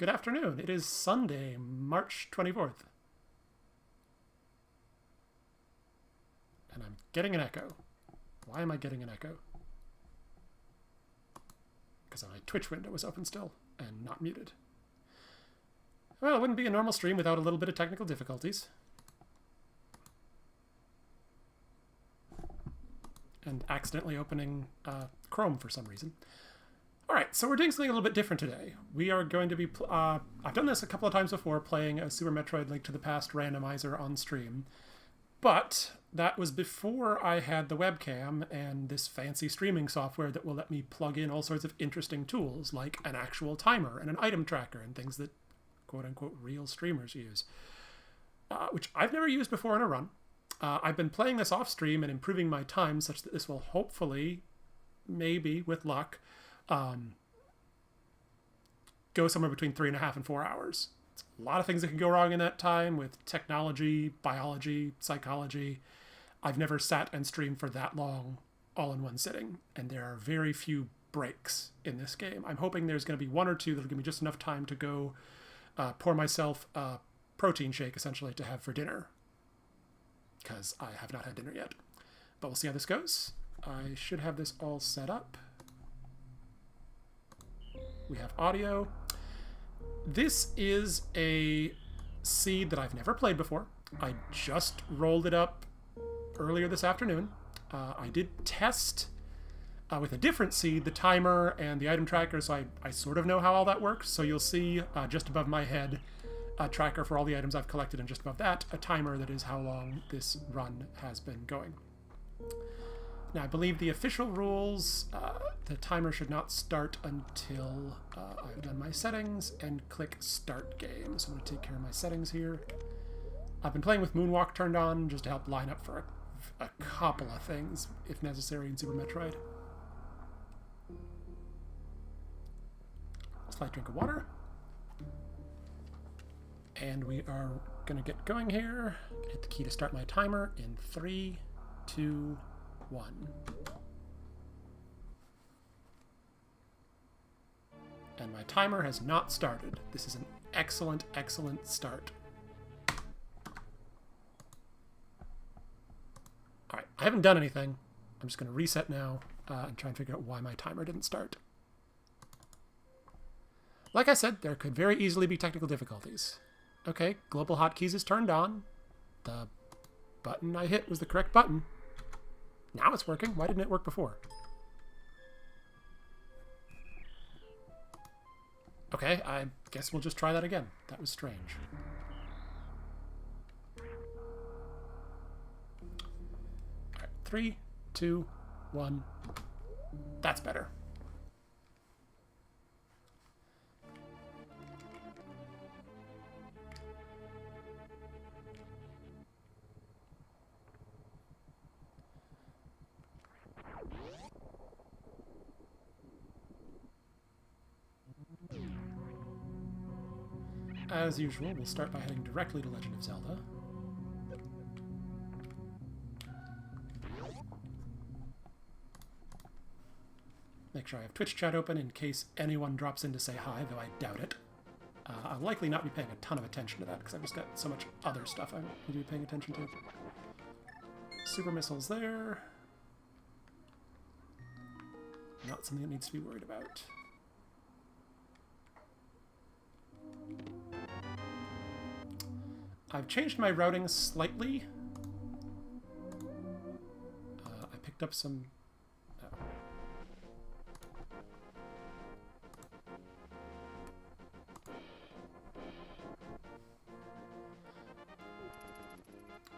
Good afternoon. It is Sunday, March 24th. And I'm getting an echo. Why am I getting an echo? Because my Twitch window was open still and not muted. Well, it wouldn't be a normal stream without a little bit of technical difficulties. And accidentally opening Chrome for some reason. Alright, so we're doing something a little bit different today. We are going to be... I've done this a couple of times before, playing a Super Metroid Link to the Past randomizer on stream. But that was before I had the webcam and this fancy streaming software that will let me plug in all sorts of interesting tools, like an actual timer and an item tracker and things that quote-unquote real streamers use. Which I've never used before in a run. I've been playing this off-stream and improving my time such that this will hopefully, maybe with luck, go somewhere between 3.5 and 4 hours. It's a lot of things that can go wrong in that time with technology, biology, psychology. I've never sat and streamed for that long all in one sitting, and there are very few breaks in this game. I'm hoping there's going to be one or two that'll give me just enough time to go pour myself a protein shake, essentially, to have for dinner, because I have not had dinner yet. But we'll see how this goes. I should have this all set up. We have audio. This is a seed that I've never played before. I just rolled it up earlier this afternoon. I did test with a different seed, the timer and the item tracker, so I sort of know how all that works. So you'll see just above my head a tracker for all the items I've collected, and just above that, a timer that is how long this run has been going. Now, I believe the official rules, the timer should not start until I've done my settings and click Start Game. So I'm going to take care of my settings here. I've been playing with Moonwalk turned on just to help line up for a couple of things, if necessary, in Super Metroid. Slight drink of water. And we are going to get going here. Hit the key to start my timer in 3, 2, 1. And my timer has not started. This is an excellent, excellent start. Alright, I haven't done anything. I'm just going to reset now and try and figure out why my timer didn't start. Like I said, there could very easily be technical difficulties. Okay, global hotkeys is turned on. The button I hit was the correct button. Now it's working. Why didn't it work before? Okay, I guess we'll just try that again. That was strange. Alright, 3, 2, 1. That's better. As usual, we'll start by heading directly to Legend of Zelda. Make sure I have Twitch chat open in case anyone drops in to say hi, though I doubt it. I'll likely not be paying a ton of attention to that because I've just got so much other stuff I need to be paying attention to. Super missiles there. Not something that needs to be worried about. I've changed my routing slightly. I picked up some...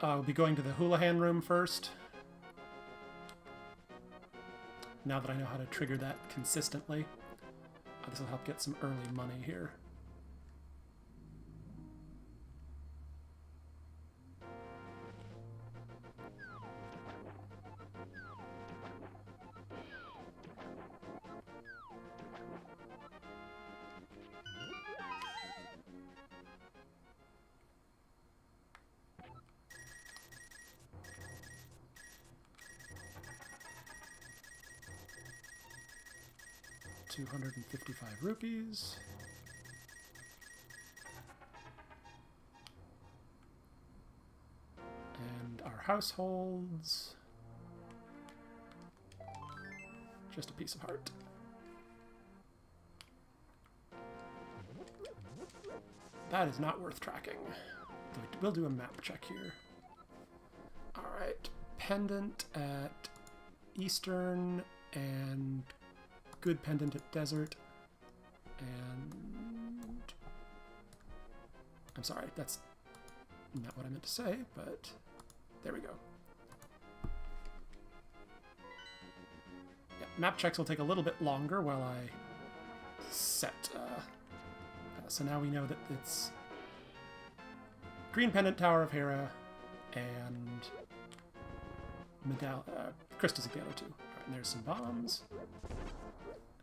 I'll be going to the Houlihan room first. Now that I know how to trigger that consistently. This will help get some early money here. $255 rupees. our households. Just a piece of heart. That is not worth tracking. We'll do a map check here. Alright, pendant at Eastern, and good pendant at Desert, and... I'm sorry, that's not what I meant to say, but there we go. Yeah, map checks will take a little bit longer while I set... so now we know that it's Green Pendant Tower of Hera and Crystal Zagalo too. Alright, and there's some bombs.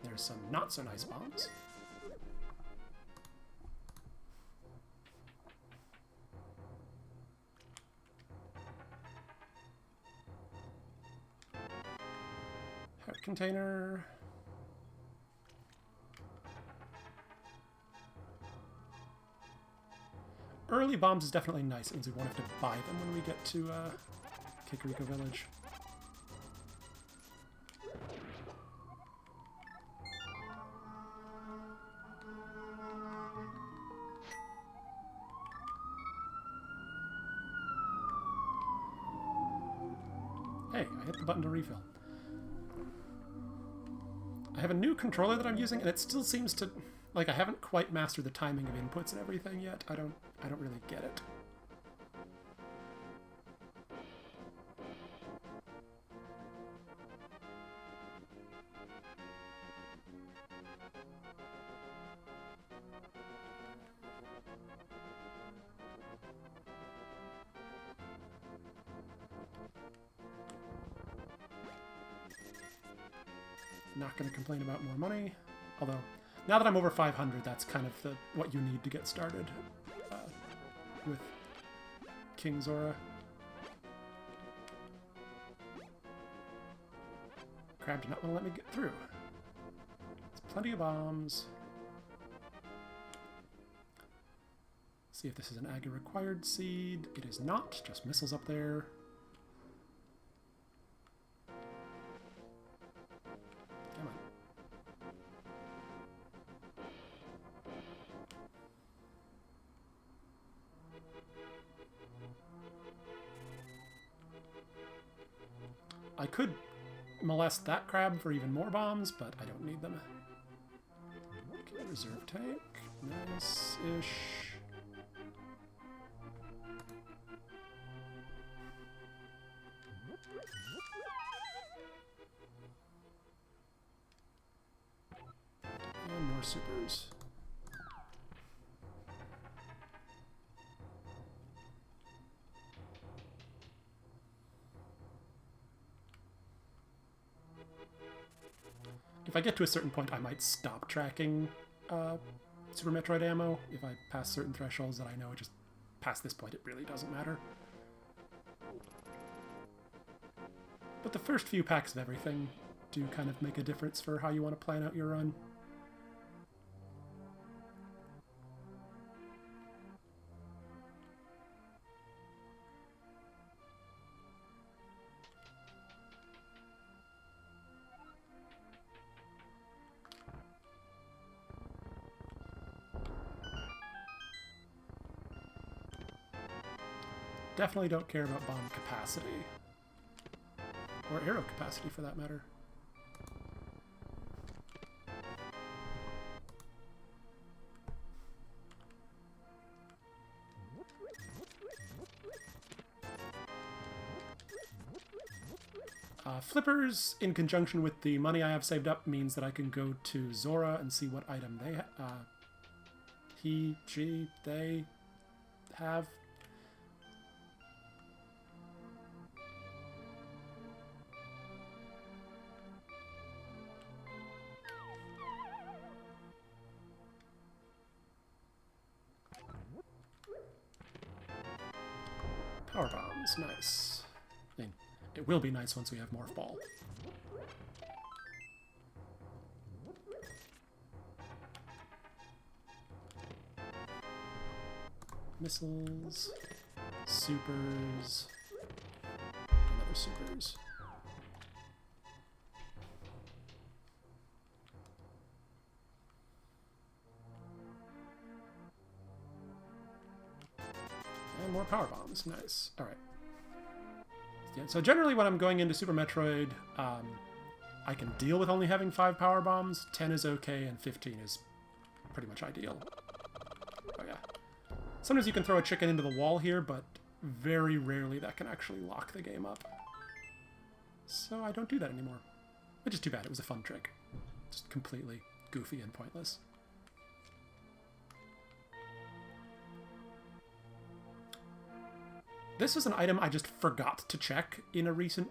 There's some not so nice bombs. Heart container. Early bombs is definitely nice. It means we won't have to buy them when we get to Kikariko Village. Hey, I hit the button to refill. I have a new controller that I'm using, and it still seems to... Like, I haven't quite mastered the timing of inputs and everything yet. I don't really get it. Not going to complain about more money, although now that I'm over 500, that's kind of what you need to get started with King Zora. Crab did not want to let me get through. There's plenty of bombs. See if this is an Aga required seed. It is not, just missiles up there. Come on. I could molest that crab for even more bombs, but I don't need them. Okay, reserve tank. Nice-ish. And more supers. If I get to a certain point, I might stop tracking Super Metroid ammo. If I pass certain thresholds that I know just past this point it really doesn't matter. But the first few packs of everything do kind of make a difference for how you want to plan out your run. Definitely don't care about bomb capacity. Or arrow capacity, for that matter. Flippers, in conjunction with the money I have saved up, means that I can go to Zora and see what item they he, she, they have. Power bombs, nice. I mean, it will be nice once we have Morph Ball. Missiles, supers, more supers. And more power bombs. Nice. All right. Yeah, so generally when I'm going into Super Metroid, I can deal with only having 5 power bombs. 10 is okay, and 15 is pretty much ideal. Oh yeah. Sometimes you can throw a chicken into the wall here, but very rarely that can actually lock the game up. So I don't do that anymore. Which is too bad. It was a fun trick. Just completely goofy and pointless. This is an item I just forgot to check in a recent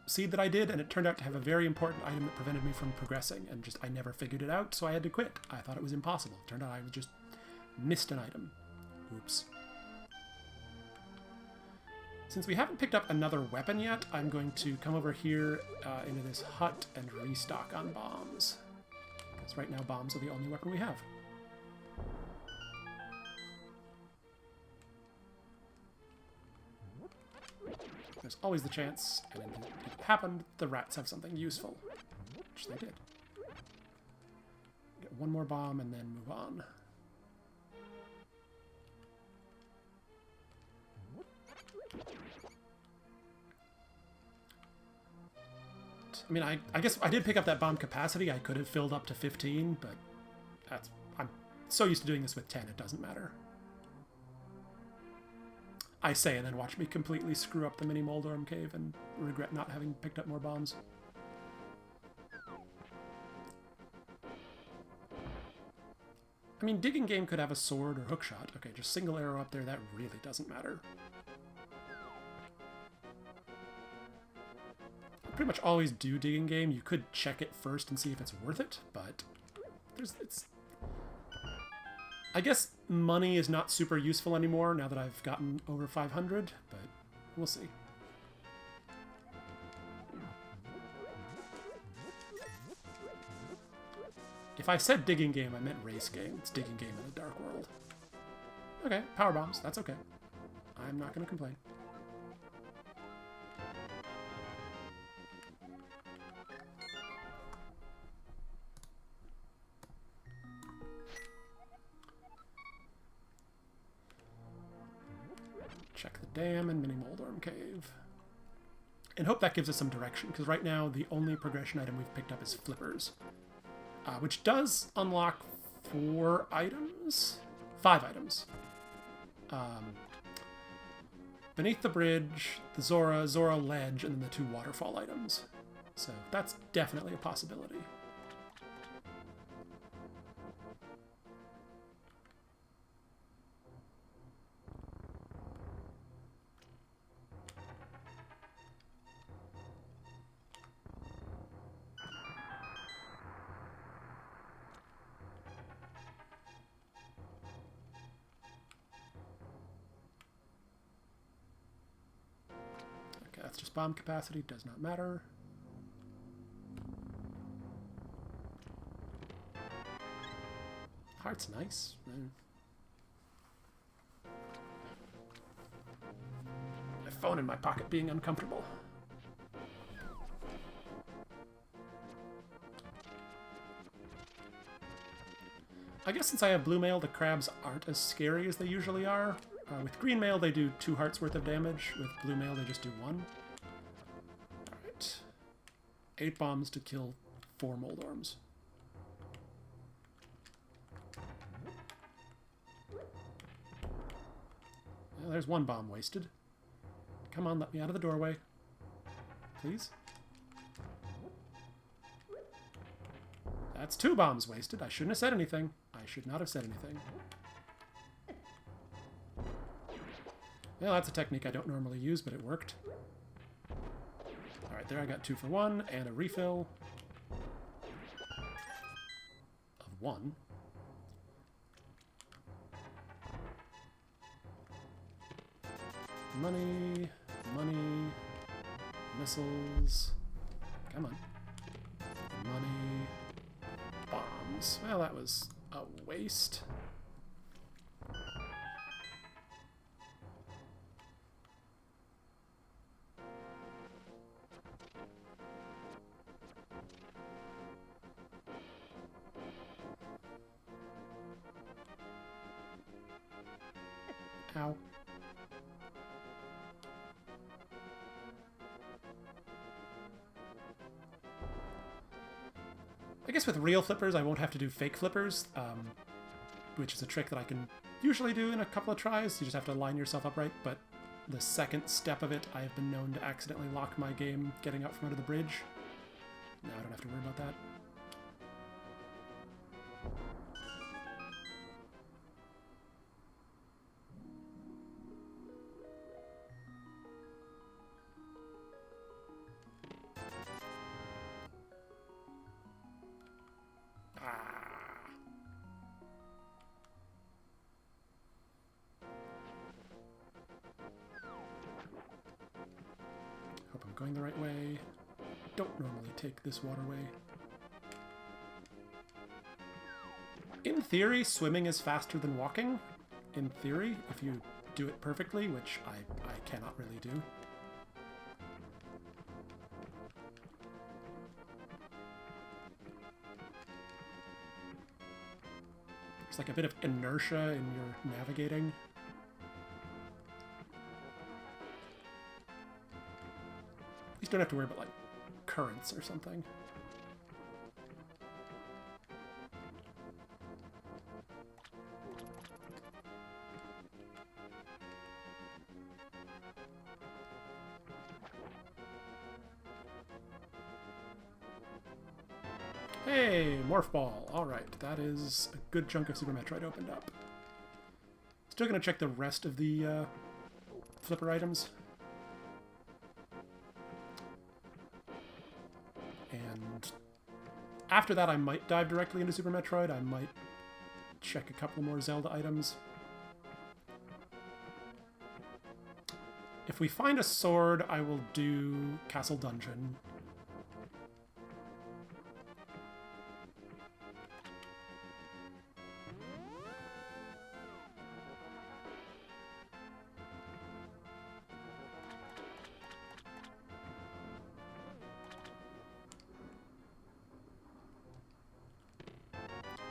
seed that I did, and it turned out to have a very important item that prevented me from progressing, and just I never figured it out, so I had to quit. I thought it was impossible. It turned out I just missed an item. Oops. Since we haven't picked up another weapon yet, I'm going to come over here into this hut and restock on bombs. Because right now bombs are the only weapon we have. There's always the chance, and it happened, the rats have something useful. Which they did. Get one more bomb and then move on. I mean, I guess I did pick up that bomb capacity. I could have filled up to 15, but I'm so used to doing this with 10, it doesn't matter. I say and then watch me completely screw up the mini Moldorm cave and regret not having picked up more bombs. I mean, Digging Game could have a sword or hookshot. Okay, just single arrow up there, that really doesn't matter. I pretty much always do Digging Game. You could check it first and see if it's worth it, but I guess money is not super useful anymore now that I've gotten over 500, but we'll see. If I said Digging Game, I meant Race Game. It's Digging Game in a Dark World. Okay, power bombs. That's okay. I'm not going to complain. Check the dam and Mini Moldorm Cave. And hope that gives us some direction, because right now the only progression item we've picked up is Flippers. Which does unlock 4 items? 5 items. Beneath the Bridge, the Zora Ledge, and then the 2 waterfall items. So that's definitely a possibility. That's just bomb capacity, does not matter. Heart's nice. My phone in my pocket being uncomfortable. I guess since I have blue mail, the crabs aren't as scary as they usually are. With green mail, they do 2 hearts worth of damage. With blue mail, they just do 1. Alright. 8 bombs to kill 4 Moldorms. Well, there's 1 bomb wasted. Come on, let me out of the doorway. Please? That's 2 bombs wasted. I shouldn't have said anything. I should not have said anything. Well, that's a technique I don't normally use, but it worked. Alright, there I got 2 for 1, and a refill of 1. Money, money, missiles. Come on. Money, bombs. Well, that was a waste. somehow. I guess with real flippers, I won't have to do fake flippers, which is a trick that I can usually do in a couple of tries. You just have to line yourself up right, but the second step of it, I have been known to accidentally lock my game getting up from under the bridge. Now I don't have to worry about that. Hope I'm going the right way. Don't normally take this waterway. In theory, swimming is faster than walking. In theory, if you do it perfectly, which I cannot really do. There's like a bit of inertia in your navigating. At least don't have to worry about like currents or something. Hey, Morph Ball. Alright, that is a good chunk of Super Metroid opened up. Still gonna check the rest of the flipper items. And after that I might dive directly into Super Metroid. I might check a couple more Zelda items. If we find a sword, I will do Castle Dungeon.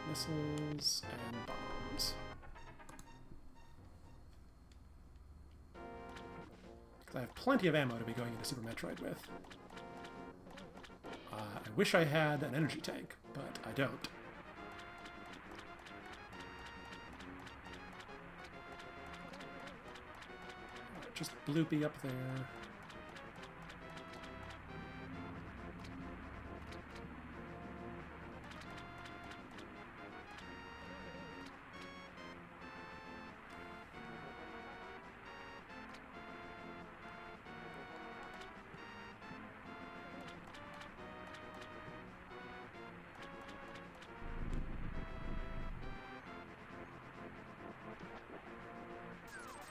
Missiles and bombs. Because I have plenty of ammo to be going into Super Metroid with. I wish I had an energy tank, but I don't. Just bloopy up there.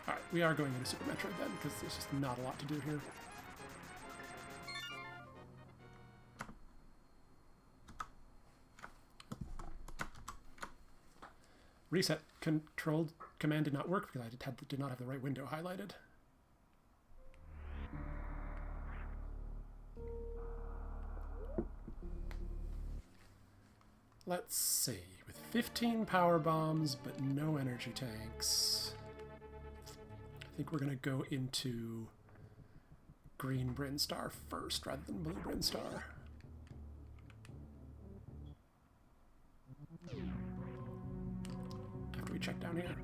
Alright, we are going into Super Metroid then, because there's just not a lot to do here. Reset control command did not work because I did not have the right window highlighted. Let's see, with 15 power bombs but no energy tanks, I think we're going to go into Green Brinstar first rather than Blue Brinstar. After we check down here.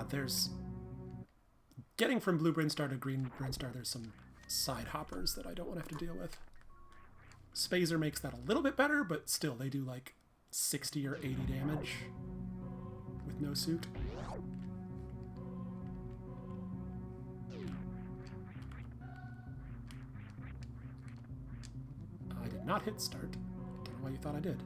There's... Getting from Blue Brinstar to Green Brinstar, there's some side hoppers that I don't want to have to deal with. Spazer makes that a little bit better, but still, they do like 60 or 80 damage with no suit. I did not hit start. Don't know why you thought I did.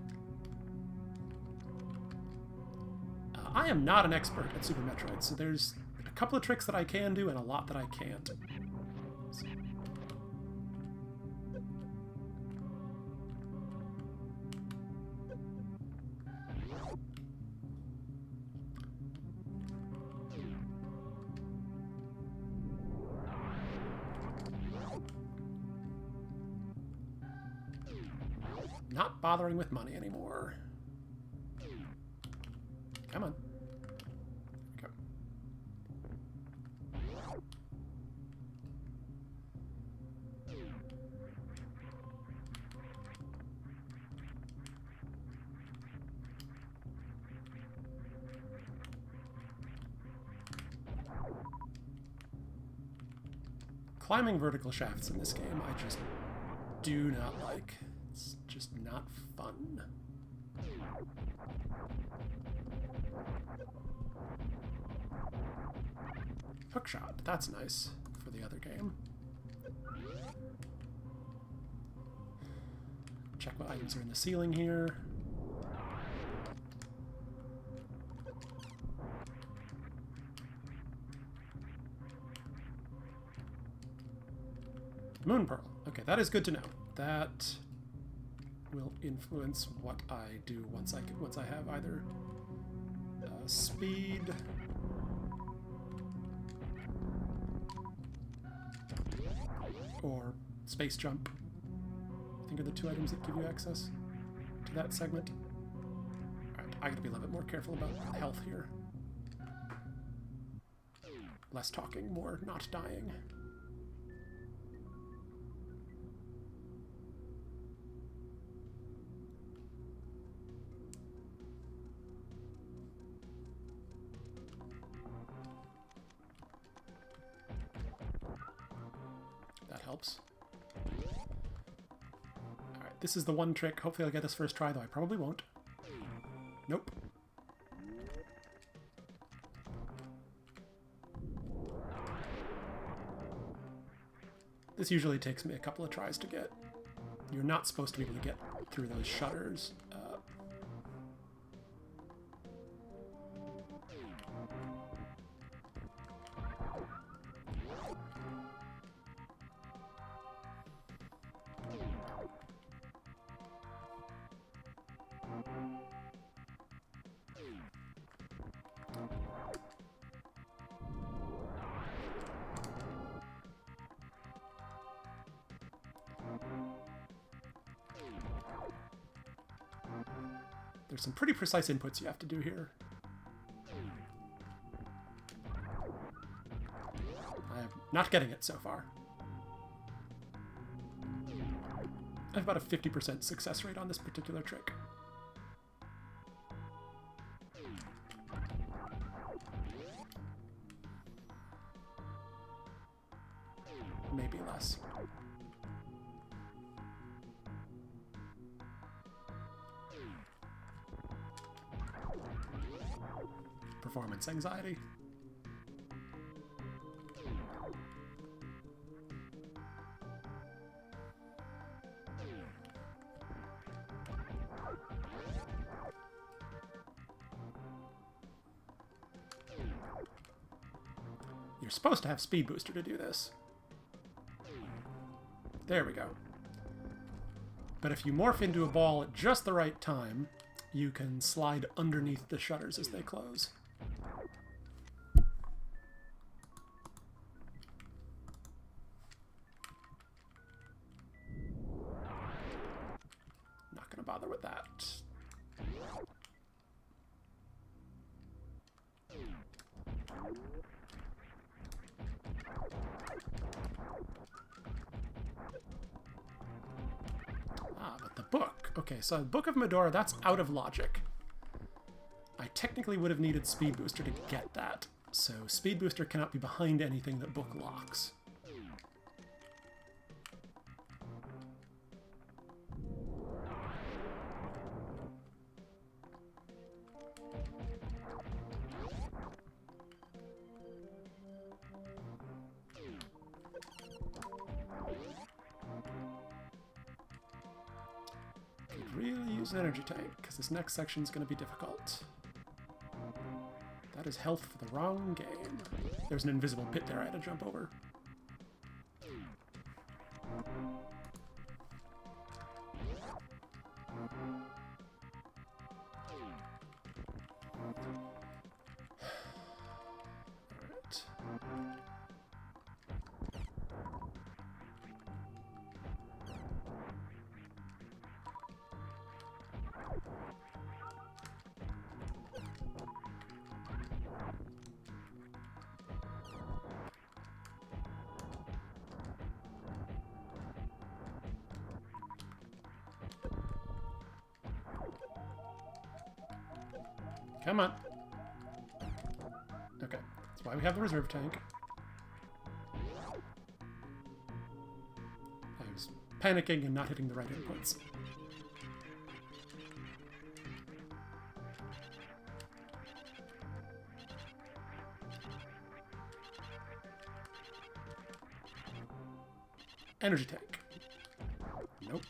I am not an expert at Super Metroid, so there's a couple of tricks that I can do and a lot that I can't. not bothering with money anymore. Come on. Go. Climbing vertical shafts in this game, I just do not like. It's just not fun. Hookshot, that's nice for the other game. Check what items are in the ceiling here. Moon Pearl. Okay, that is good to know. That will influence what I do once I have either speed or space jump. I think are the two items that give you access to that segment. Alright, I gotta be a little bit more careful about health here. Less talking, more not dying. Helps. Alright, this is the one trick. Hopefully I'll get this first try, though I probably won't. Nope. This usually takes me a couple of tries to get. You're not supposed to be able to get through those shutters. There's some pretty precise inputs you have to do here. I'm not getting it so far. I have about a 50% success rate on this particular trick. Maybe less. Performance anxiety. You're supposed to have Speed Booster to do this. There we go. But if you morph into a ball at just the right time, you can slide underneath the shutters as they close. Not gonna bother with that. Ah, but the book. Okay, so Book of Medora, that's out of logic. I technically would have needed Speed Booster to get that. So Speed Booster cannot be behind anything that book locks. Really use an energy tank, because this next section is going to be difficult. That is health for the wrong game. There's an invisible pit there I had to jump over. Alright. Come on. Okay, that's why we have the reserve tank. I was panicking and not hitting the right inputs. Energy tank. Nope.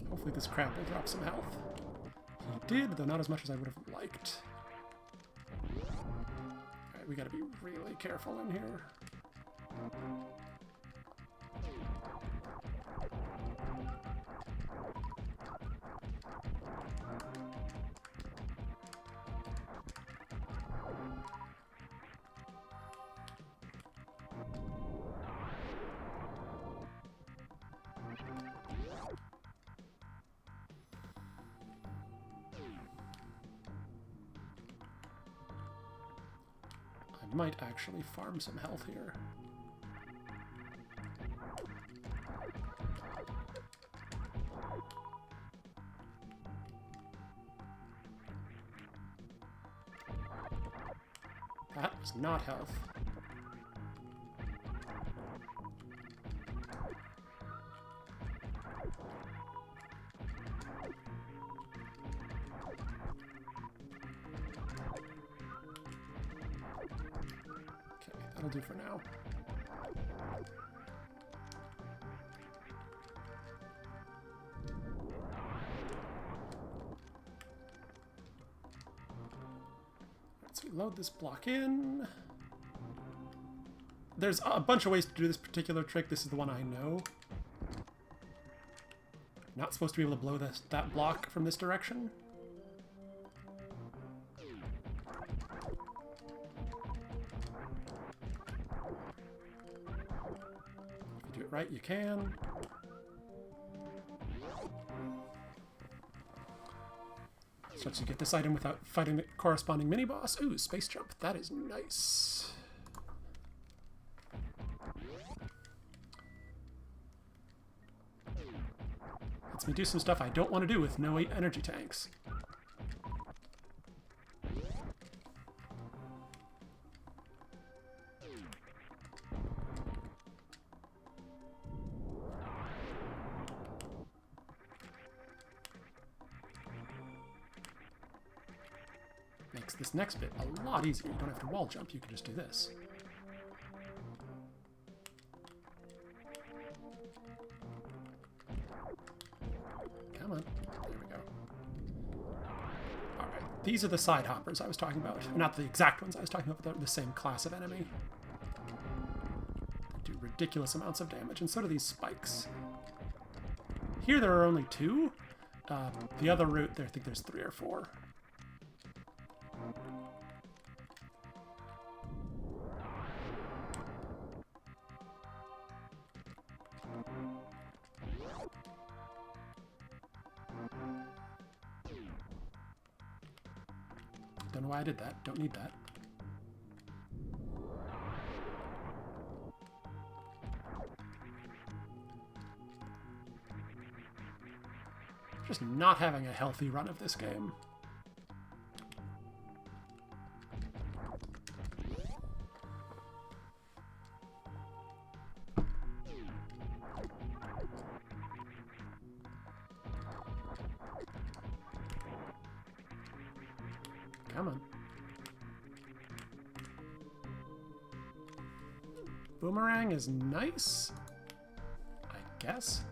Hopefully this crab will drop some health. He did, though not as much as I would have liked. Alright, we gotta be really careful in here. I might actually farm some health here. That is not health. That'll do for now. So we load this block in. There's a bunch of ways to do this particular trick. This is the one I know. Not supposed to be able to blow that block from this direction. Right, you can. So you get this item without fighting the corresponding mini-boss. Ooh, space jump. That is nice. Lets me do some stuff I don't want to do with no 8 energy tanks. Makes this next bit a lot easier. You don't have to wall jump, you can just do this. Come on. There we go. Alright, these are the side hoppers I was talking about. Not the exact ones I was talking about, but they're the same class of enemy. They do ridiculous amounts of damage, and so do these spikes. Here there are only 2. The other route, I think there's 3 or 4. Don't know why I did that. Don't need that. Just not having a healthy run of this game. Come on. Boomerang is nice, I guess.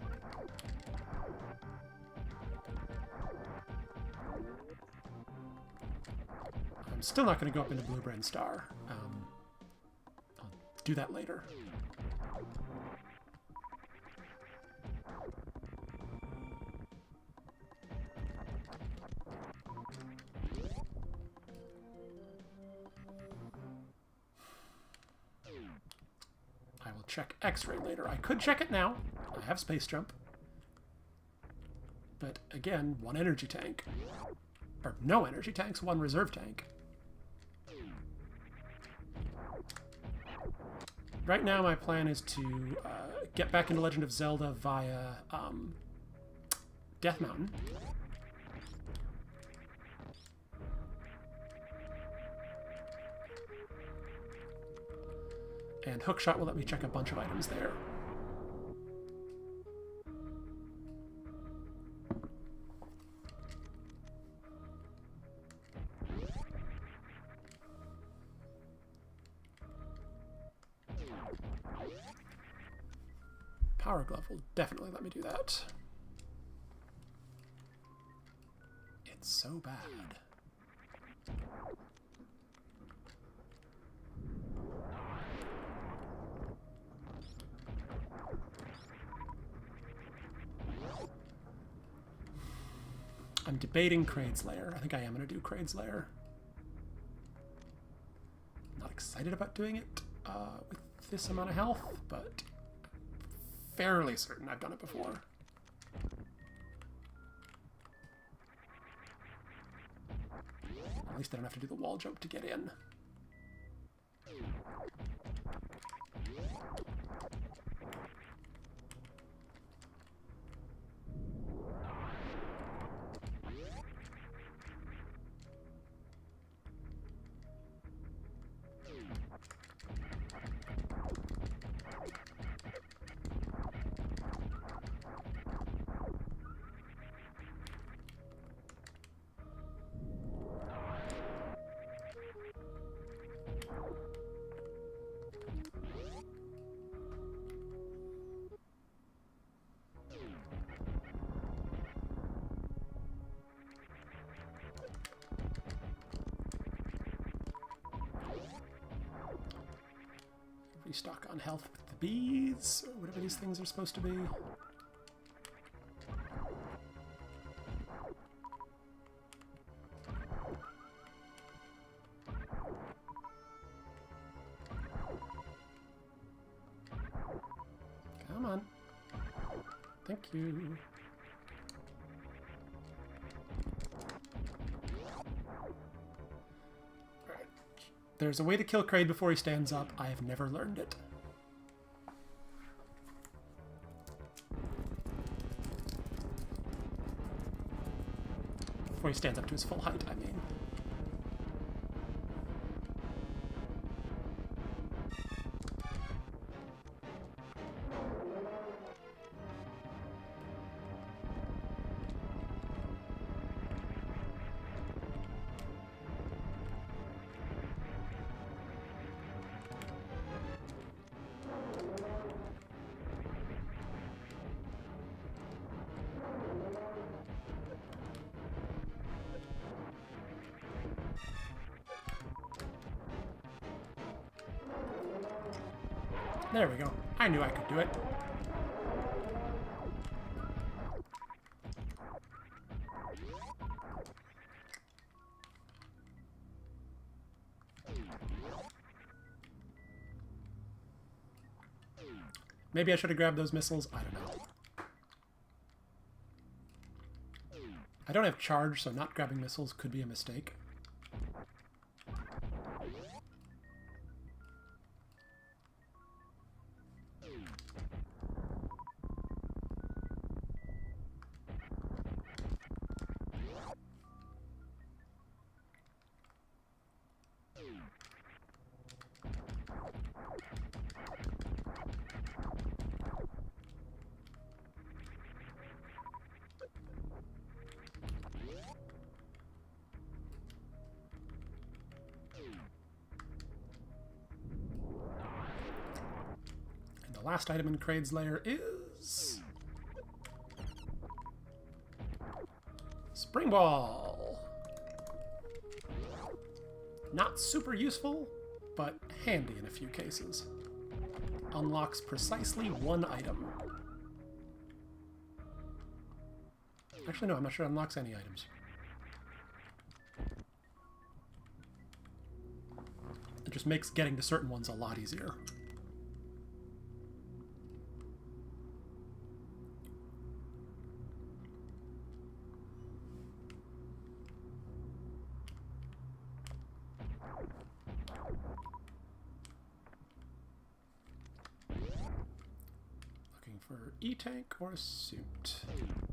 I'm still not going to go up into Blue Brain Star. I'll do that later. check X-ray later. I could check it now. I have space jump. But again, one energy tank. Or no energy tanks, one reserve tank. Right now my plan is to get back into Legend of Zelda via Death Mountain. And Hookshot will let me check a bunch of items there. Power Glove will definitely let me do that. It's so bad. I'm debating Kraid's Lair. I think I am going to do Kraid's Lair. Not excited about doing it with this amount of health, but fairly certain I've done it before. At least I don't have to do the wall jump to get in. Restock on health with the bees, or whatever these things are supposed to be. Come on. Thank you. There's a way to kill Kraid before he stands up. I have never learned it. Before he stands up to his full height, I mean. There we go. I knew I could do it. Maybe I should have grabbed those missiles. I don't know. I don't have charge, so not grabbing missiles could be a mistake. The last item in Kraid's Lair is Spring Ball. Not super useful, but handy in a few cases. Unlocks precisely one item. Actually, no, I'm not sure it unlocks any items. It just makes getting to certain ones a lot easier. for E-tank or a suit.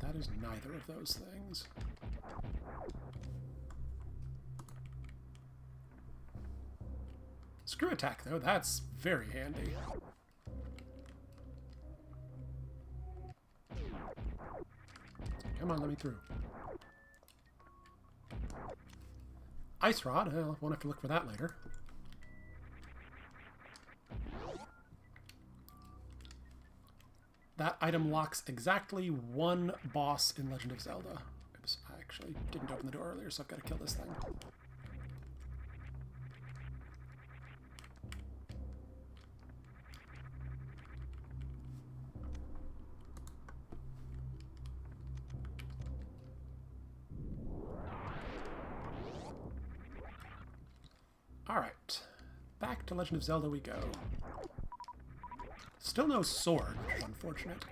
That is neither of those things. Screw attack, though. That's very handy. Come on, let me through. Ice Rod. Well, won't have to look for that later. That item locks exactly one boss in Legend of Zelda. Oops, I actually didn't open the door earlier, so I've got to kill this thing. Alright, back to Legend of Zelda we go. Still no sword, which is unfortunate.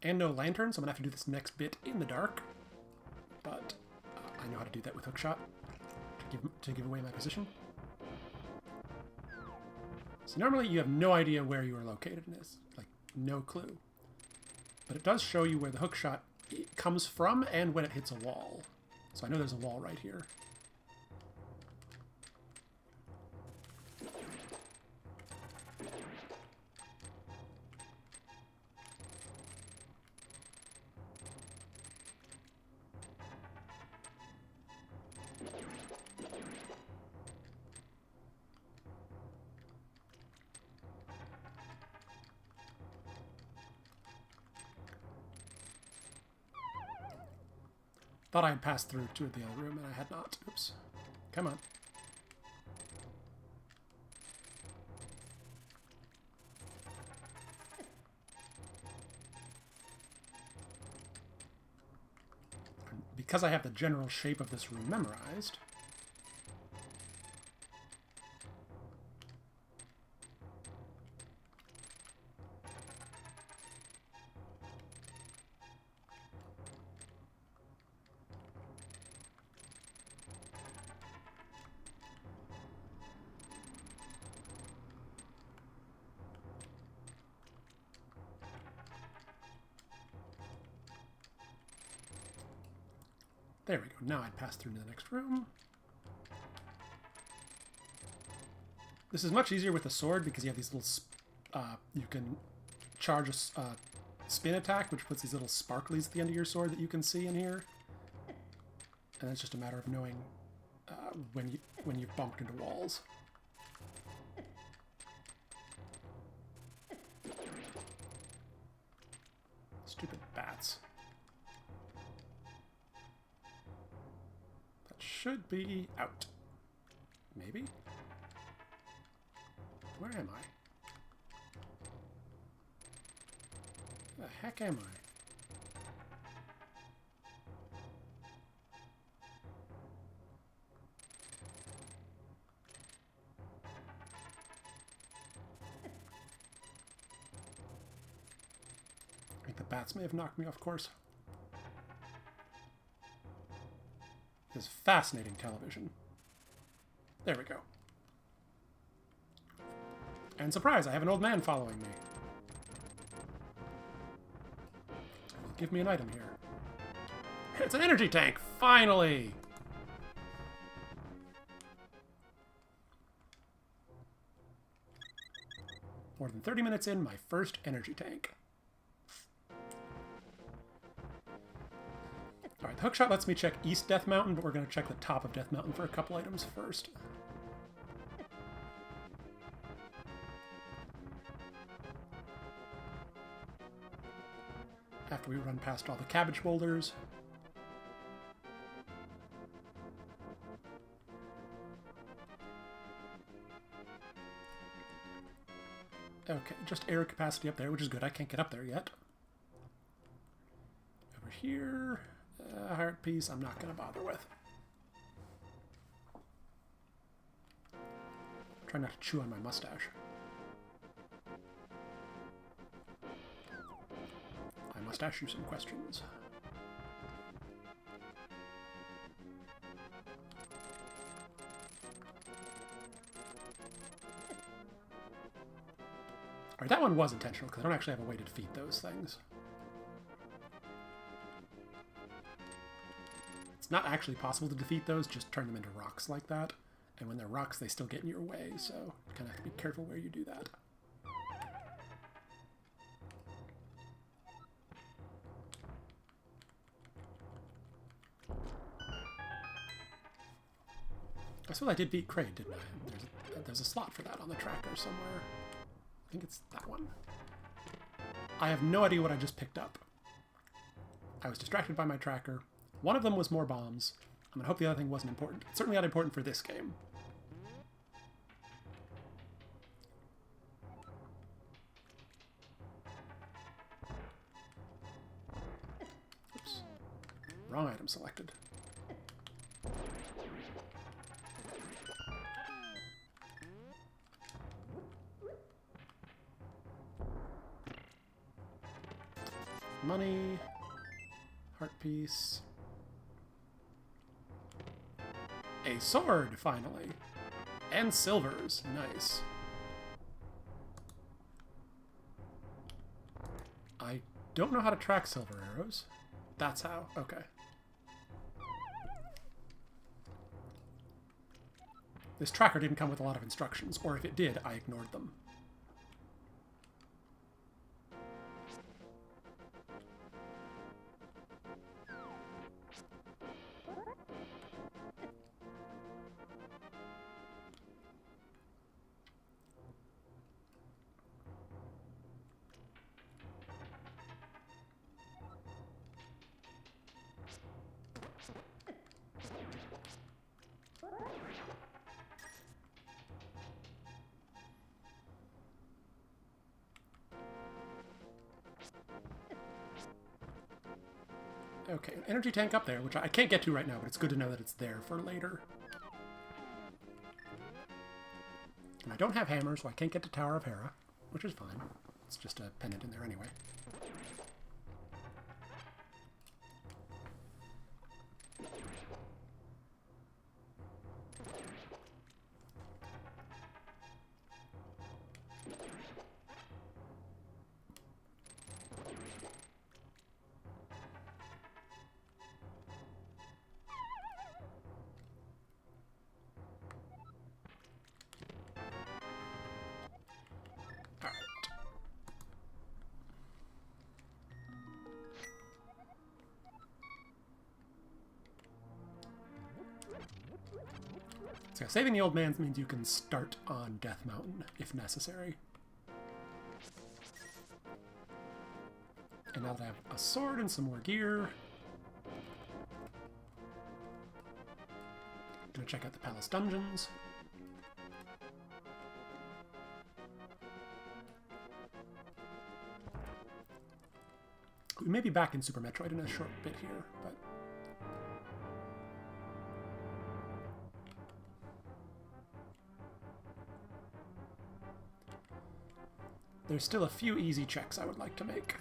And no lantern, so I'm going to have to do this next bit in the dark. But I know how to do that with hookshot to give away my position. So normally you have no idea where you are located in this. Like, no clue. But it does show you where the hookshot comes from and when it hits a wall. So I know there's a wall right here. Thought I had passed through to the other room, and I had not. Oops. Come on. Because I have the general shape of this room memorized, there we go. Now I'd pass through to the next room. This is much easier with the sword because you have these little... you can charge a spin attack, which puts these little sparklies at the end of your sword that you can see in here. And it's just a matter of knowing when you've bumped into walls. Stupid bats. Should be out. Maybe? Where am I? Where the heck am I? I think the bats may have knocked me off course. This is fascinating television. There we go. And surprise, I have an old man following me. Give me an item here. It's an energy tank, finally! More than 30 minutes in, my first energy tank. Alright, the hookshot lets me check East Death Mountain, but we're going to check the top of Death Mountain for a couple items first. After we run past all the cabbage boulders. Okay, just air capacity up there, which is good. I can't get up there yet. Over here... heart piece I'm not going to bother with. Try not to chew on my mustache. I must ask you some questions. Or that one was intentional, because I don't actually have a way to defeat those things. It's not actually possible to defeat those, just turn them into rocks like that. And when they're rocks, they still get in your way, so you kind of have to be careful where you do that. I suppose I did beat Kraid, didn't I? There's a slot for that on the tracker somewhere. I think it's that one. I have no idea what I just picked up. I was distracted by my tracker. One of them was more bombs. I'm gonna hope the other thing wasn't important. It's certainly not important for this game. Oops. Wrong item selected. Money, heart piece, a sword, finally, and silvers. Nice. I don't know how to track silver arrows. That's how. Okay. This tracker didn't come with a lot of instructions, or if it did, I ignored them. Okay, an energy tank up there, which I can't get to right now, but it's good to know that it's there for later. And I don't have hammers, so I can't get to Tower of Hera, which is fine. It's just a pendant in there anyway. So yeah, saving the old man means you can start on Death Mountain, if necessary. And now that I have a sword and some more gear, I'm gonna check out the palace dungeons. We may be back in Super Metroid in a short bit here, but... there's still a few easy checks I would like to make.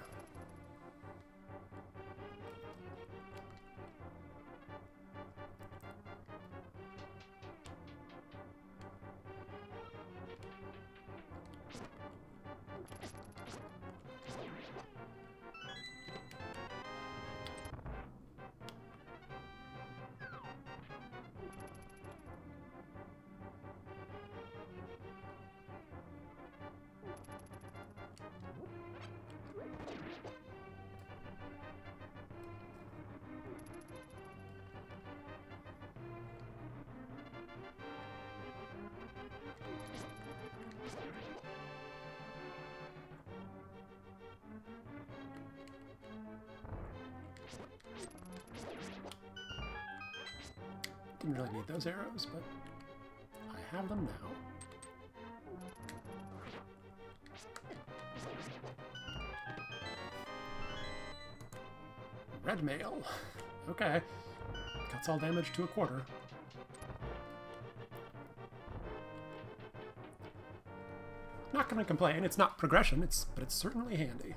Didn't really need those arrows, but I have them now. Red mail. Okay. Cuts all damage to a quarter. Not gonna complain. It's not progression, but it's certainly handy.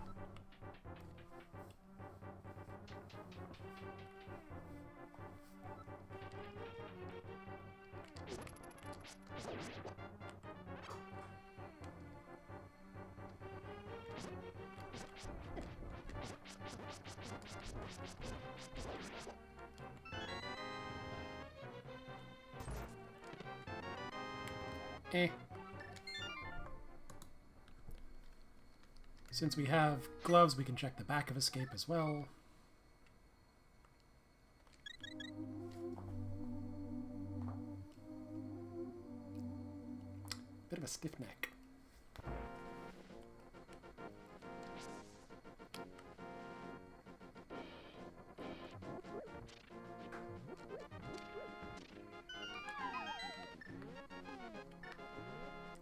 Eh. Since we have gloves, we can check the back of escape as well. Bit of a stiff neck.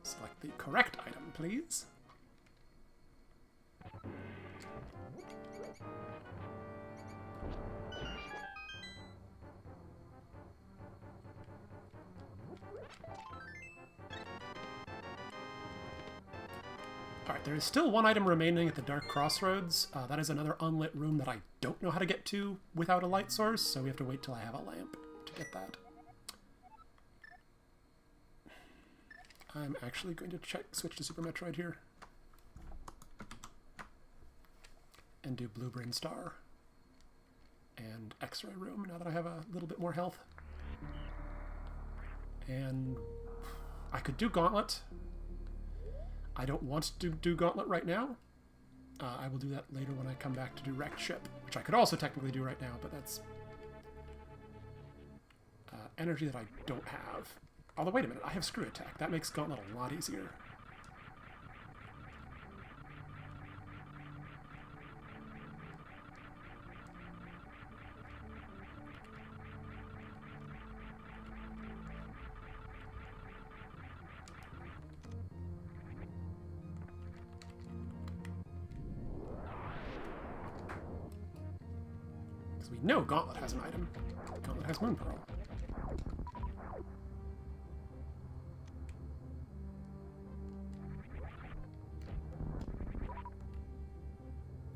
Select the correct item, please. Alright, there is still one item remaining at the Dark Crossroads. That is another unlit room that I don't know how to get to without a light source, so we have to wait till I have a lamp to get that. I'm actually going to switch to Super Metroid here. And do Blue Brain Star. And X-Ray Room, now that I have a little bit more health. And I could do Gauntlet. I don't want to do Gauntlet right now. I will do that later when I come back to do Wrecked Ship, which I could also technically do right now, but that's energy that I don't have. Although, wait a minute, I have Screw Attack. That makes Gauntlet a lot easier. Because we know Gauntlet has an item. Gauntlet has Moon Pearl.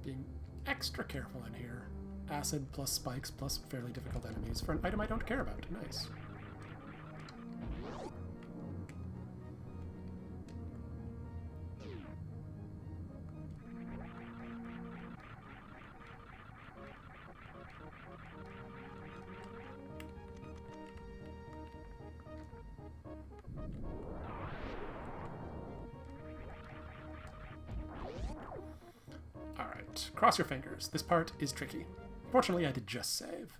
Being extra careful in here. Acid plus spikes plus fairly difficult enemies for an item I don't care about. Nice. Alright, cross your fingers. This part is tricky. Fortunately, I did just save.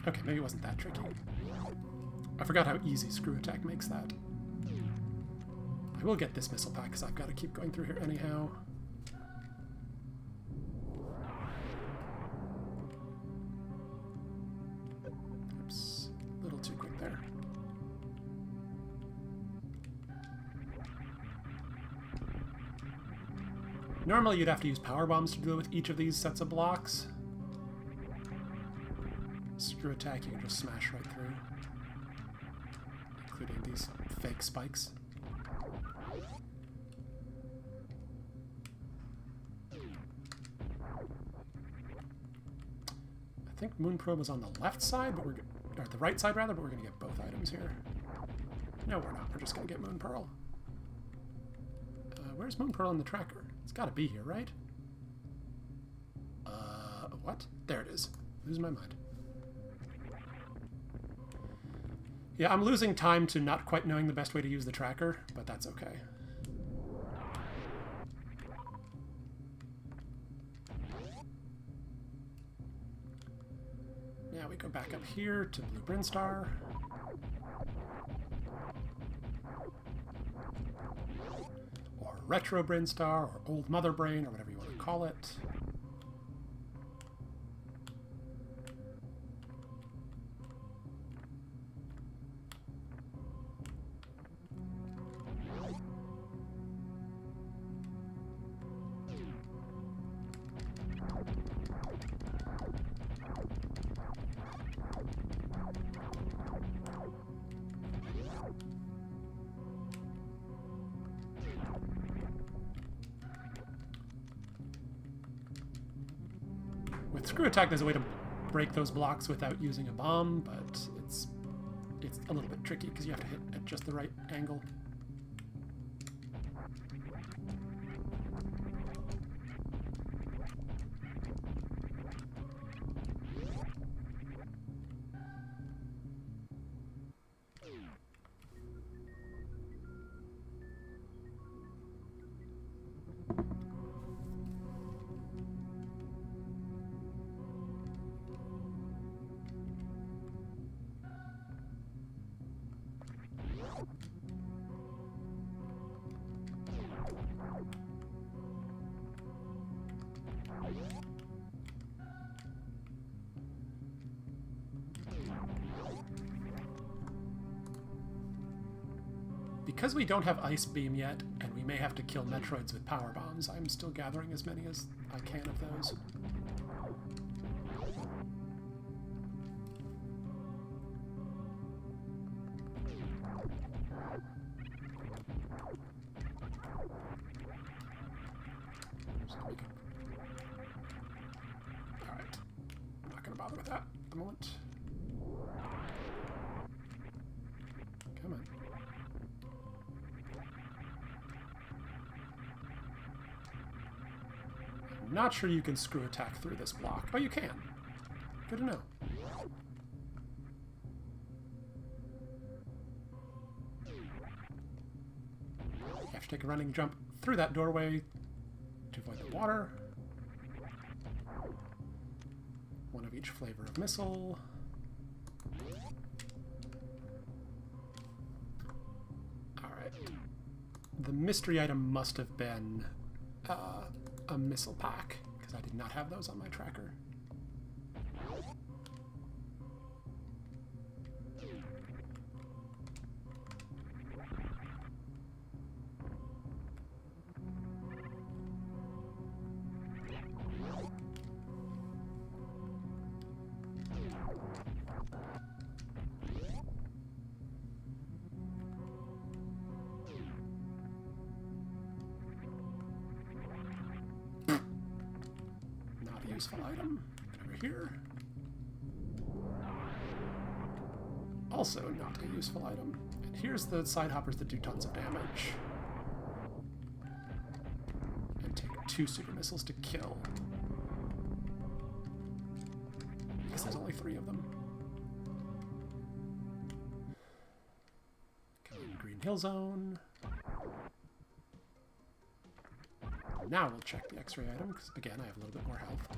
Okay, maybe it wasn't that tricky. I forgot how easy Screw Attack makes that. I will get this missile pack because I've got to keep going through here anyhow. Oops, a little too quick there. Normally you'd have to use power bombs to deal with each of these sets of blocks. Screw Attack you can just smash right through, including these fake spikes. I think Moon Probe is on the left side, but or the right side rather, but we're gonna get both items here. No, we're not. We're just gonna get Moon Pearl. Where's Moon Pearl in the tracker? It's gotta be here, right? What? There it is. Losing my mind. Yeah, I'm losing time to not quite knowing the best way to use the tracker, but that's okay. Now we go back up here to Blue Brinstar. Or Retro Brinstar, or Old Mother Brain, or whatever you want to call it. With Screw Attack, there's a way to break those blocks without using a bomb, but it's a little bit tricky because you have to hit at just the right angle. Because we don't have Ice Beam yet, and we may have to kill Metroids with Power Bombs, I'm still gathering as many as I can of those. Alright. I'm not going to bother with that at the moment. Come on. I'm not sure you can screw attack through this block. Oh, you can. Good to know. You have to take a running jump through that doorway to avoid the water. One of each flavor of missile. Alright. The mystery item must have been a missile pack, because I did not have those on my tracker. Useful item. Over here. Also not a useful item. And here's the side hoppers that do tons of damage. And take 2 super missiles to kill. Because there's only 3 of them. Come on, Green Hill Zone. Now we'll check the X-ray item, because again, I have a little bit more health.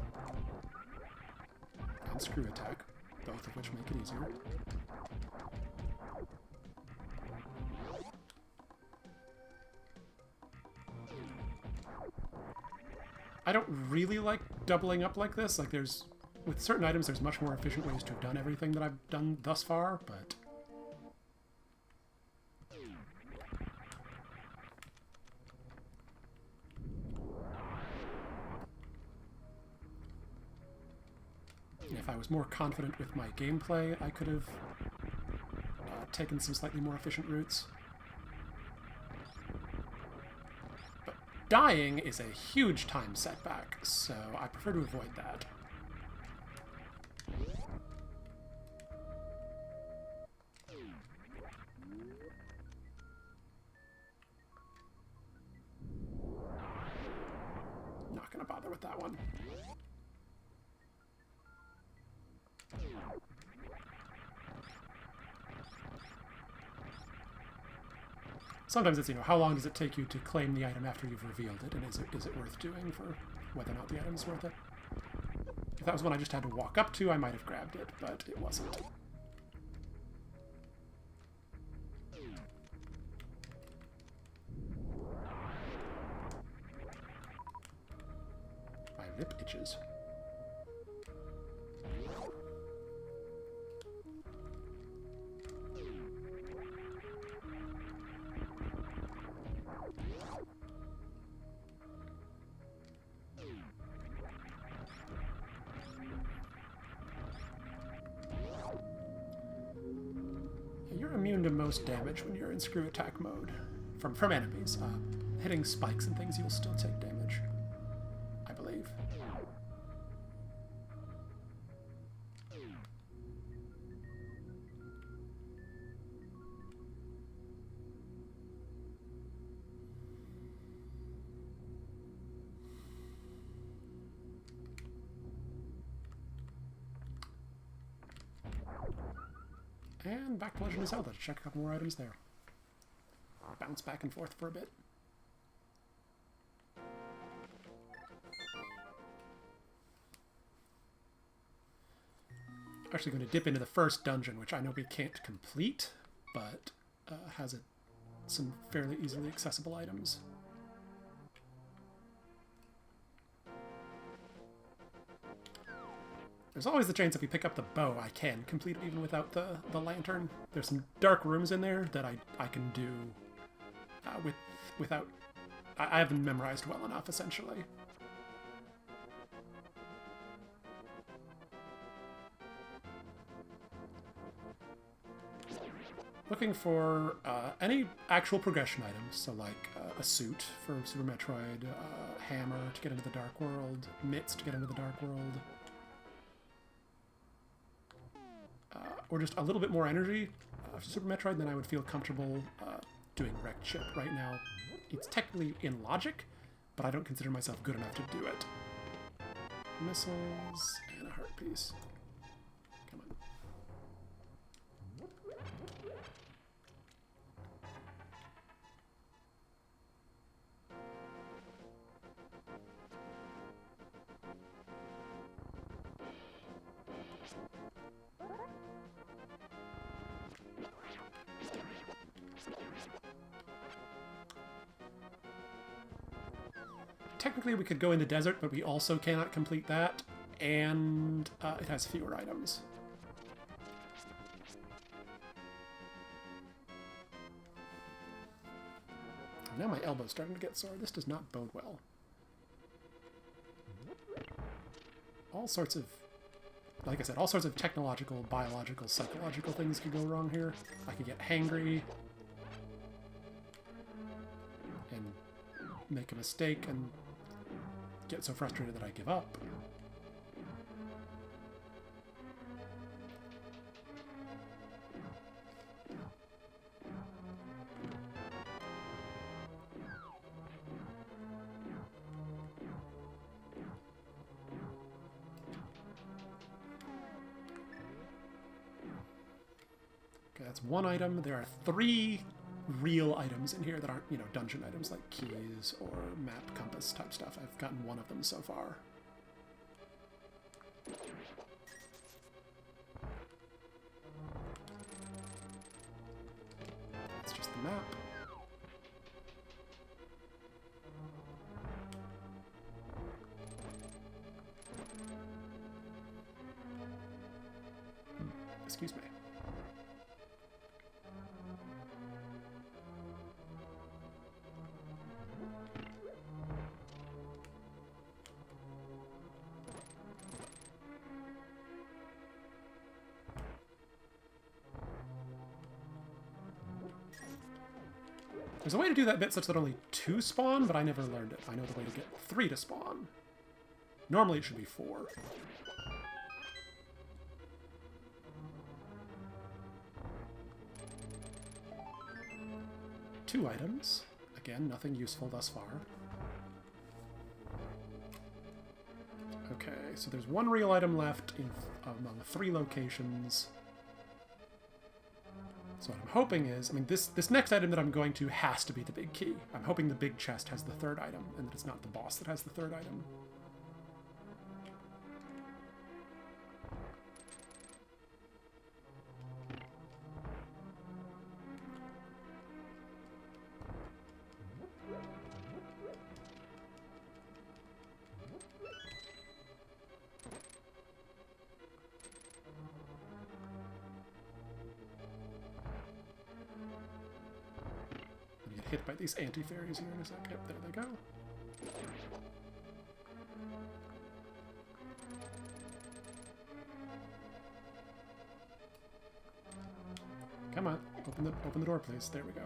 And screw attack, both of which make it easier. I don't really like doubling up like this. Like with certain items, there's much more efficient ways to have done everything that I've done thus far, but... if I was more confident with my gameplay, I could have taken some slightly more efficient routes. But dying is a huge time setback, so I prefer to avoid that. Not gonna bother with that one. Sometimes it's, how long does it take you to claim the item after you've revealed it, and is it worth doing for whether or not the item's worth it? If that was one I just had to walk up to, I might have grabbed it, but it wasn't. My lip itches. You're immune to most damage when you're in screw attack mode from enemies. Hitting spikes and things, you'll still take damage, I believe. And back to Legend of Zelda to check a couple more items there. Bounce back and forth for a bit. Actually going to dip into the first dungeon, which I know we can't complete, but has some fairly easily accessible items. There's always the chance if we pick up the bow, I can complete it even without the lantern. There's some dark rooms in there that I can do without... I haven't memorized well enough, essentially. Looking for any actual progression items, so like a suit for Super Metroid, hammer to get into the Dark World, mitts to get into the Dark World, or just a little bit more energy for Super Metroid, then I would feel comfortable doing Wrecked Ship. Right now, it's technically in logic, but I don't consider myself good enough to do it. Missiles and a heart piece. Come on. Technically, we could go in the desert, but we also cannot complete that, and it has fewer items. Now my elbow's starting to get sore. This does not bode well. All sorts of, like I said, all sorts of technological, biological, psychological things could go wrong here. I could get hangry and make a mistake and get so frustrated that I give up. Okay, that's one item. There are 3 real items in here that aren't, you know, dungeon items like keys or map compass type stuff. I've gotten 1 of them so far. It's just the map. Excuse me. There's a way to do that bit such that only 2 spawn, but I never learned it. I know the way to get 3 to spawn. Normally it should be 4. 2 items. Again, nothing useful thus far. Okay, so there's 1 real item left in among 3 locations. So what I'm hoping is, I mean, this next item that I'm going to has to be the big key. I'm hoping the big chest has the 3rd item, and that it's not the boss that has the 3rd item. Hit by these anti-fairies here in a sec. Yep, there they go. Come on, open the door, please. There we go.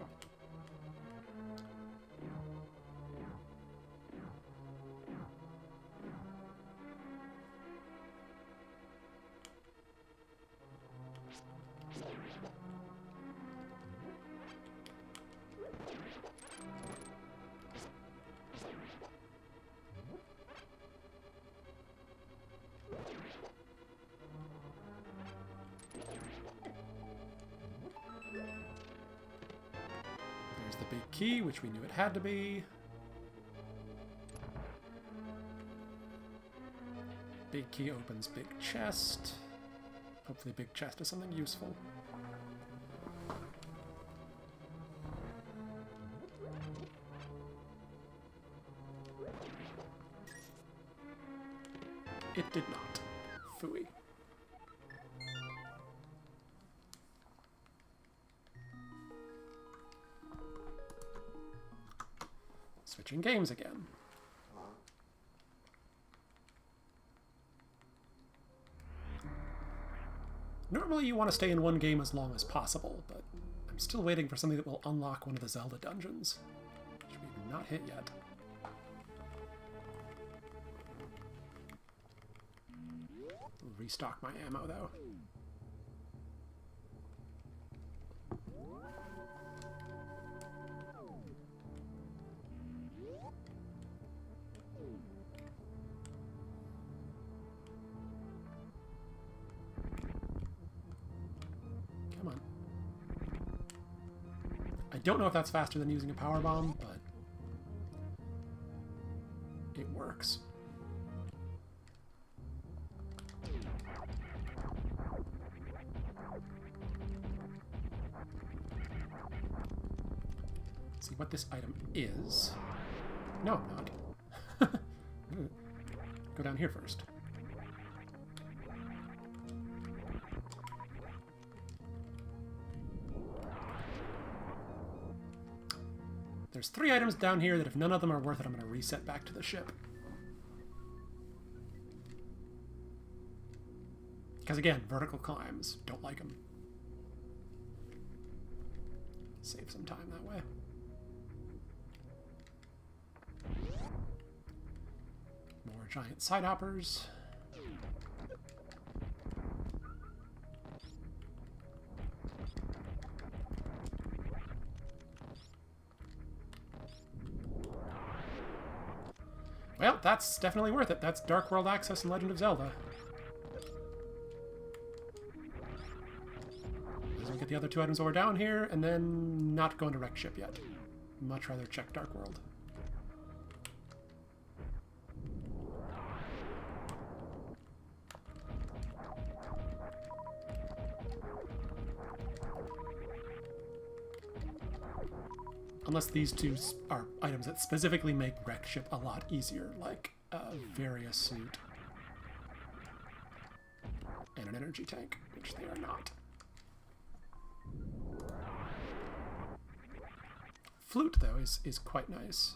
The big key, which we knew it had to be. Big key opens big chest. Hopefully big chest is something useful. It did not. Phooey. Switching games again. Normally you want to stay in one game as long as possible, but I'm still waiting for something that will unlock one of the Zelda dungeons, which we've not hit yet. Restock my ammo, though. Come on. I don't know if that's faster than using a power bomb, but it works. See what this item is. No, I'm not. Go down here first. There's 3 items down here that if none of them are worth it, I'm going to reset back to the ship. Because again, vertical climbs. Don't like them. Save some time that way. More giant side hoppers. Well, that's definitely worth it. That's Dark World access in Legend of Zelda. Let's get the other 2 items while we're down here, and then not go into Wreck Ship yet. Much rather check Dark World. Unless these 2 are items that specifically make Wreck Ship a lot easier, like a Varia suit and an energy tank, which they are not. Flute, though, is quite nice.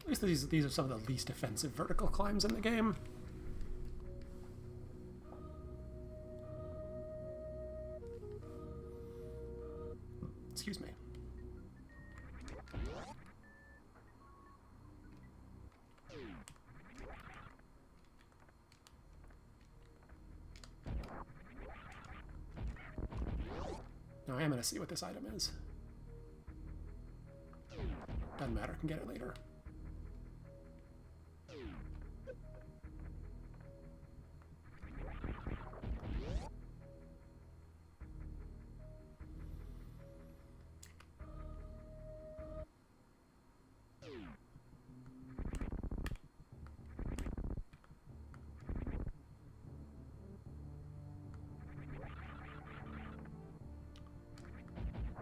At least these are some of the least offensive vertical climbs in the game. Excuse me. Now I am going to see what this item is. Doesn't matter, I can get it later.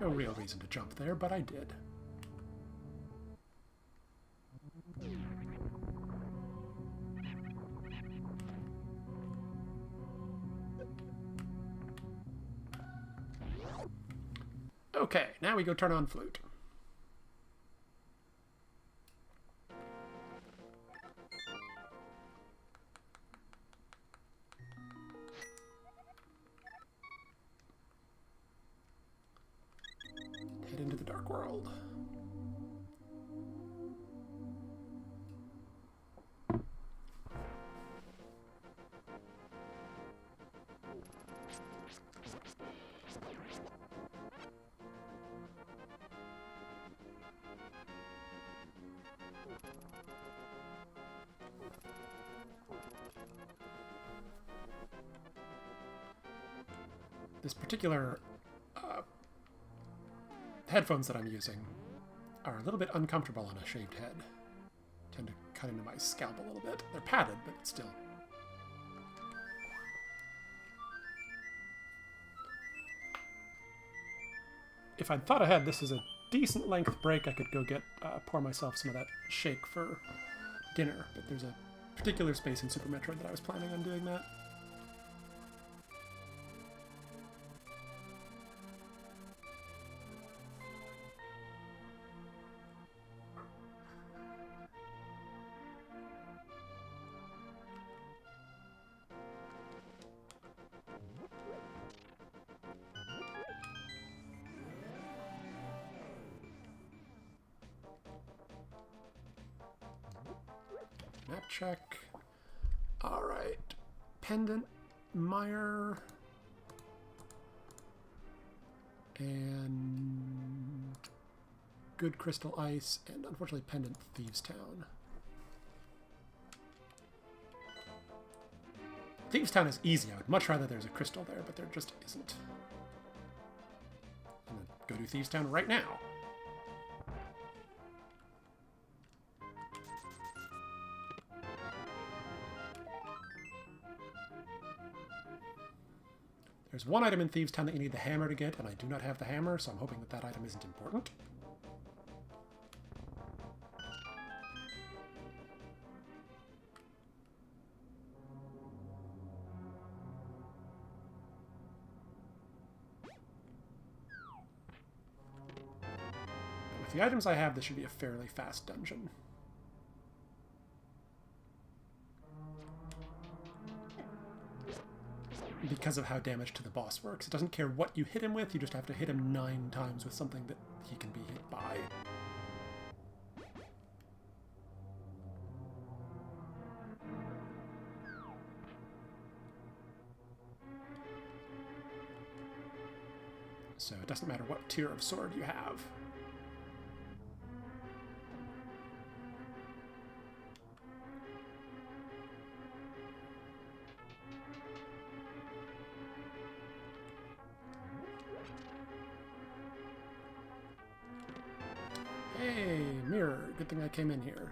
No real reason to jump there, but I did. Okay, now we go turn on Flute. Head into the Dark World. This particular headphones that I'm using are a little bit uncomfortable on a shaved head. Tend to cut into my scalp a little bit. They're padded, but still. If I'd thought ahead, this is a decent length break. I could go get pour myself some of that shake for dinner, but there's a particular space in Super Metroid that I was planning on doing that. Map check. Alright. Pendant, Mire, and Good Crystal Ice, and unfortunately Pendant Thieves Town. Thieves Town is easy. I would much rather there's a crystal there, but there just isn't. I'm gonna go to Thieves Town right now. There's one item in Thieves Town that you need the hammer to get, and I do not have the hammer, so I'm hoping that that item isn't important. But with the items I have, this should be a fairly fast dungeon. Because of how damage to the boss works. It doesn't care what you hit him with, you just have to hit him 9 times with something that he can be hit by. So it doesn't matter what tier of sword you have. Hey, mirror. Good thing I came in here.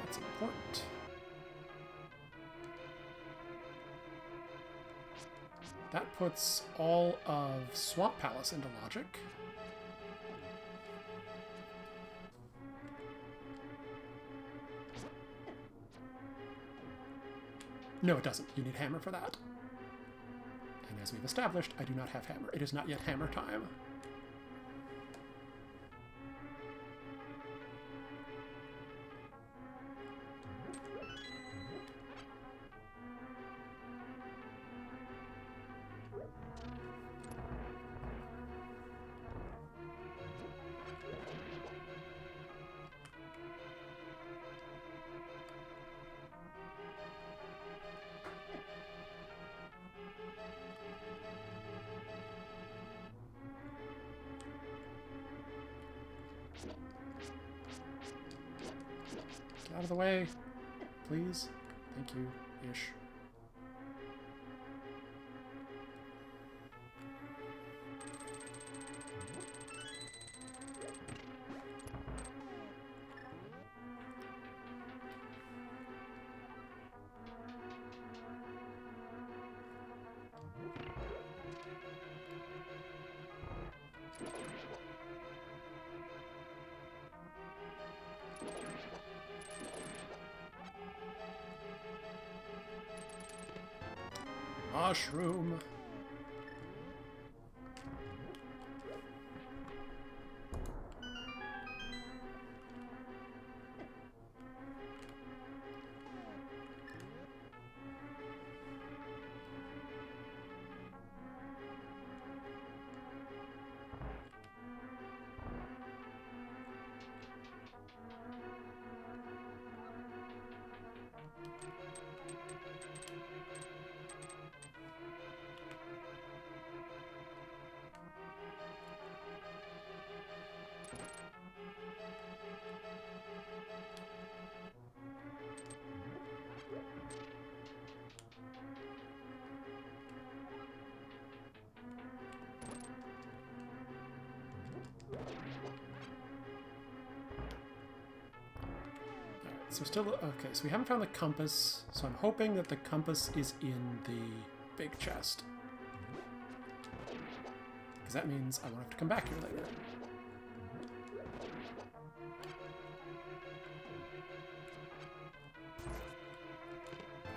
That's important. That puts all of Swamp Palace into logic. No, it doesn't. You need hammer for that. And as we've established, I do not have hammer. It is not yet hammer time. Get out of the way, please. Thank you, ish. Mushroom. so still... Okay, so we haven't found the compass, so I'm hoping that the compass is in the big chest. Because that means I won't have to come back here later.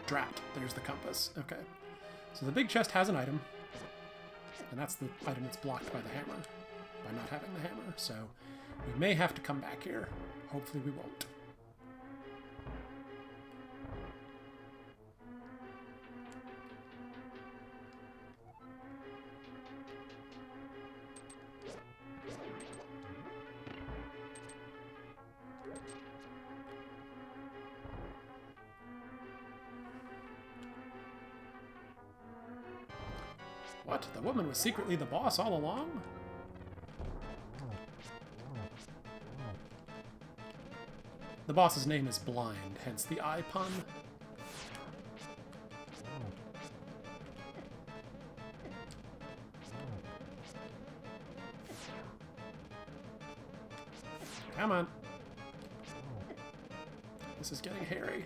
Drat. There's the compass. Okay. So the big chest has an item. And that's the item that's blocked by the hammer. By not having the hammer. So we may have to come back here. Hopefully we won't. What? The woman was secretly the boss all along? The boss's name is Blind, hence the eye pun. Come on. This is getting hairy.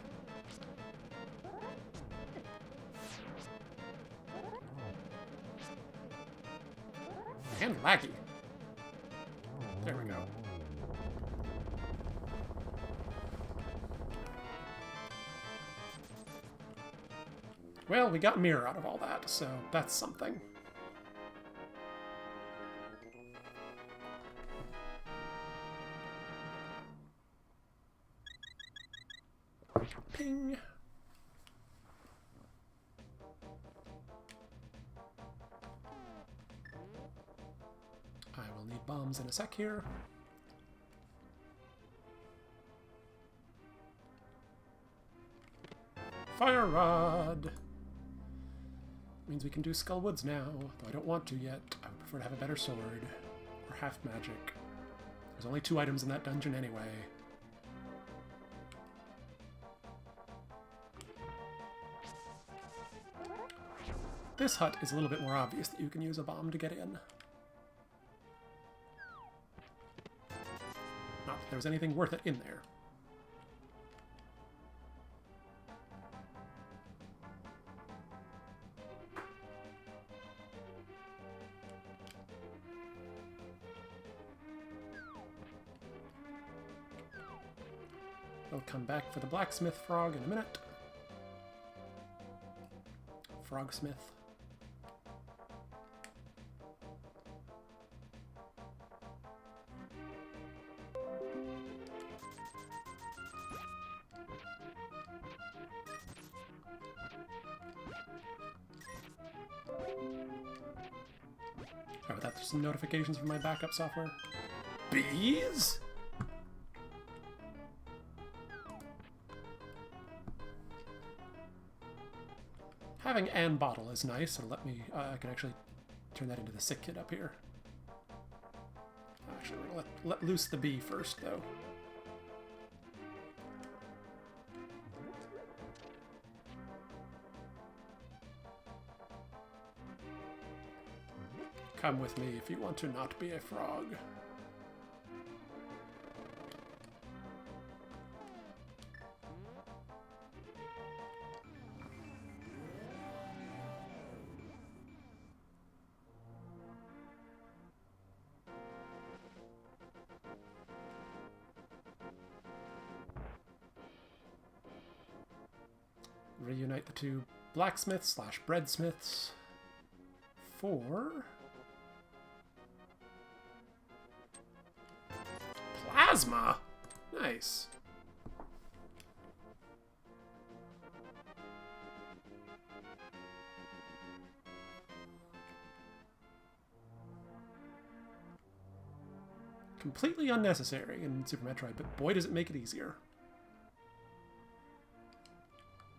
And laggy. There we go. Well, we got mirror out of all that, so that's something. Ping. I will need bombs in a sec here. Fire rod! Means we can do Skull Woods now, though I don't want to yet. I would prefer to have a better sword, or half magic. There's only 2 items in that dungeon anyway. This hut is a little bit more obvious that you can use a bomb to get in. Not that there was anything worth it in there. I'll come back for the blacksmith frog in a minute. Frogsmith. Oh, that's some notifications from my backup software. Bees? Having an bottle is nice. It'll let me, I can actually turn that into the sick kid up here. Actually, we're gonna let loose the bee first, though. Come with me if you want to not be a frog. Reunite the 2 blacksmiths / breadsmiths for plasma. Nice. Completely unnecessary in Super Metroid, but boy does it make it easier.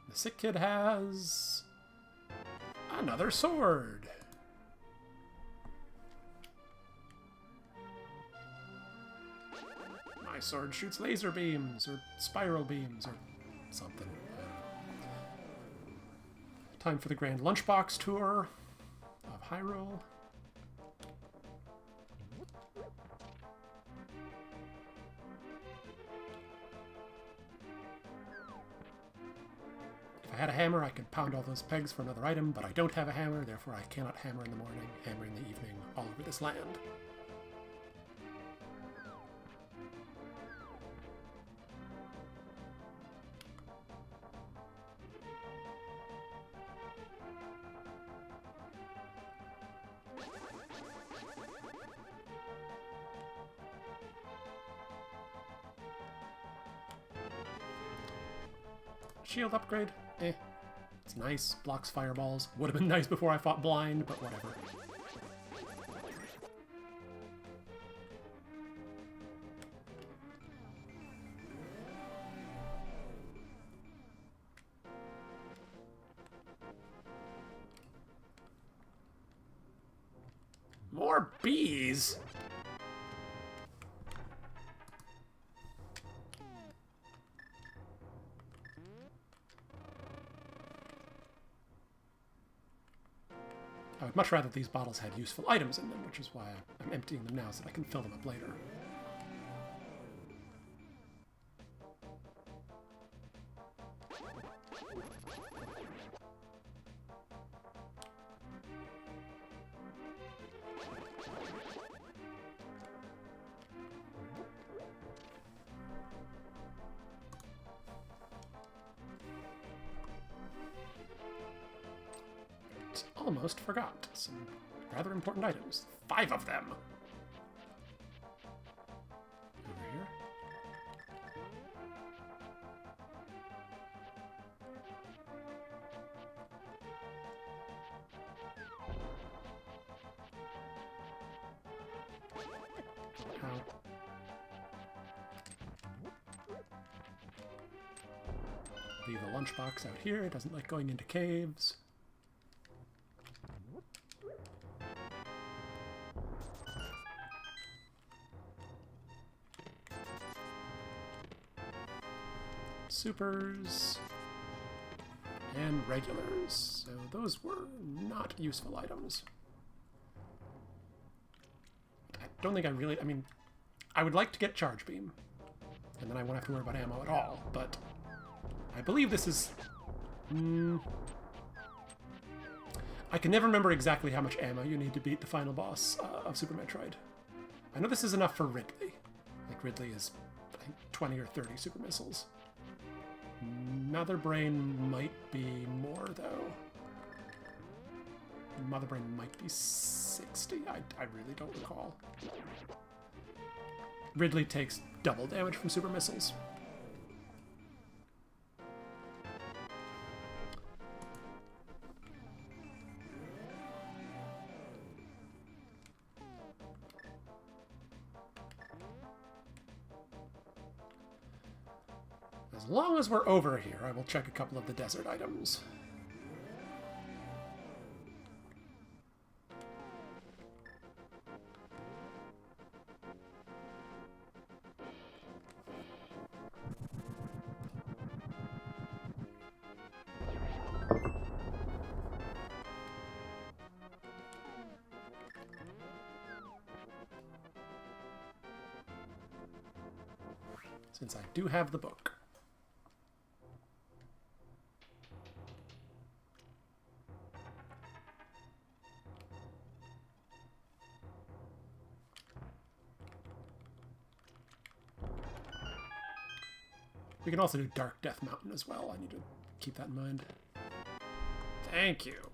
The sick kid has another sword. My sword shoots laser beams or spiral beams or something. Time for the Grand Lunchbox tour of Hyrule. I had a hammer, I could pound all those pegs for another item, but I don't have a hammer, therefore I cannot hammer in the morning, hammer in the evening, all over this land. Shield upgrade? Eh. It's nice. Blocks fireballs. Would have been nice before I fought blind, but whatever. More bees! I would much rather these bottles had useful items in them, which is why I'm emptying them now so that I can fill them up later. Almost forgot some rather important items. 5 of them! Over here. Ow. Leave the lunchbox out here. It doesn't like going into caves. Supers and regulars, so those were not useful items. I don't think I really, I mean, I would like to get Charge Beam, and then I won't have to worry about ammo at all, but I believe this is... I can never remember exactly how much ammo you need to beat the final boss of Super Metroid. I know this is enough for Ridley. Like, Ridley is, I think, 20 or 30 super missiles. Mother Brain might be more, though. Mother Brain might be 60. I really don't recall. Ridley takes double damage from super missiles. As long as we're over here, I will check a couple of the desert items. Since I do have the book. We can also do Dark Death Mountain as well. I need to keep that in mind. Thank you.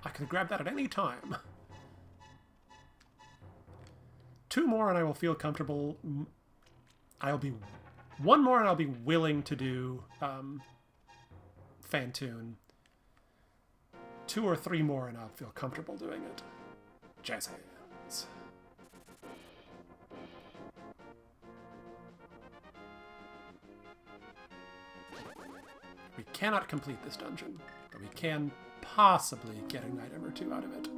I could grab that at any time. 2 more and I will feel comfortable. One more and I'll be willing to do Phantoon. 2 or 3 more and I'll feel comfortable doing it. Jazz hands. We cannot complete this dungeon, but we can possibly get an item or 2 out of it.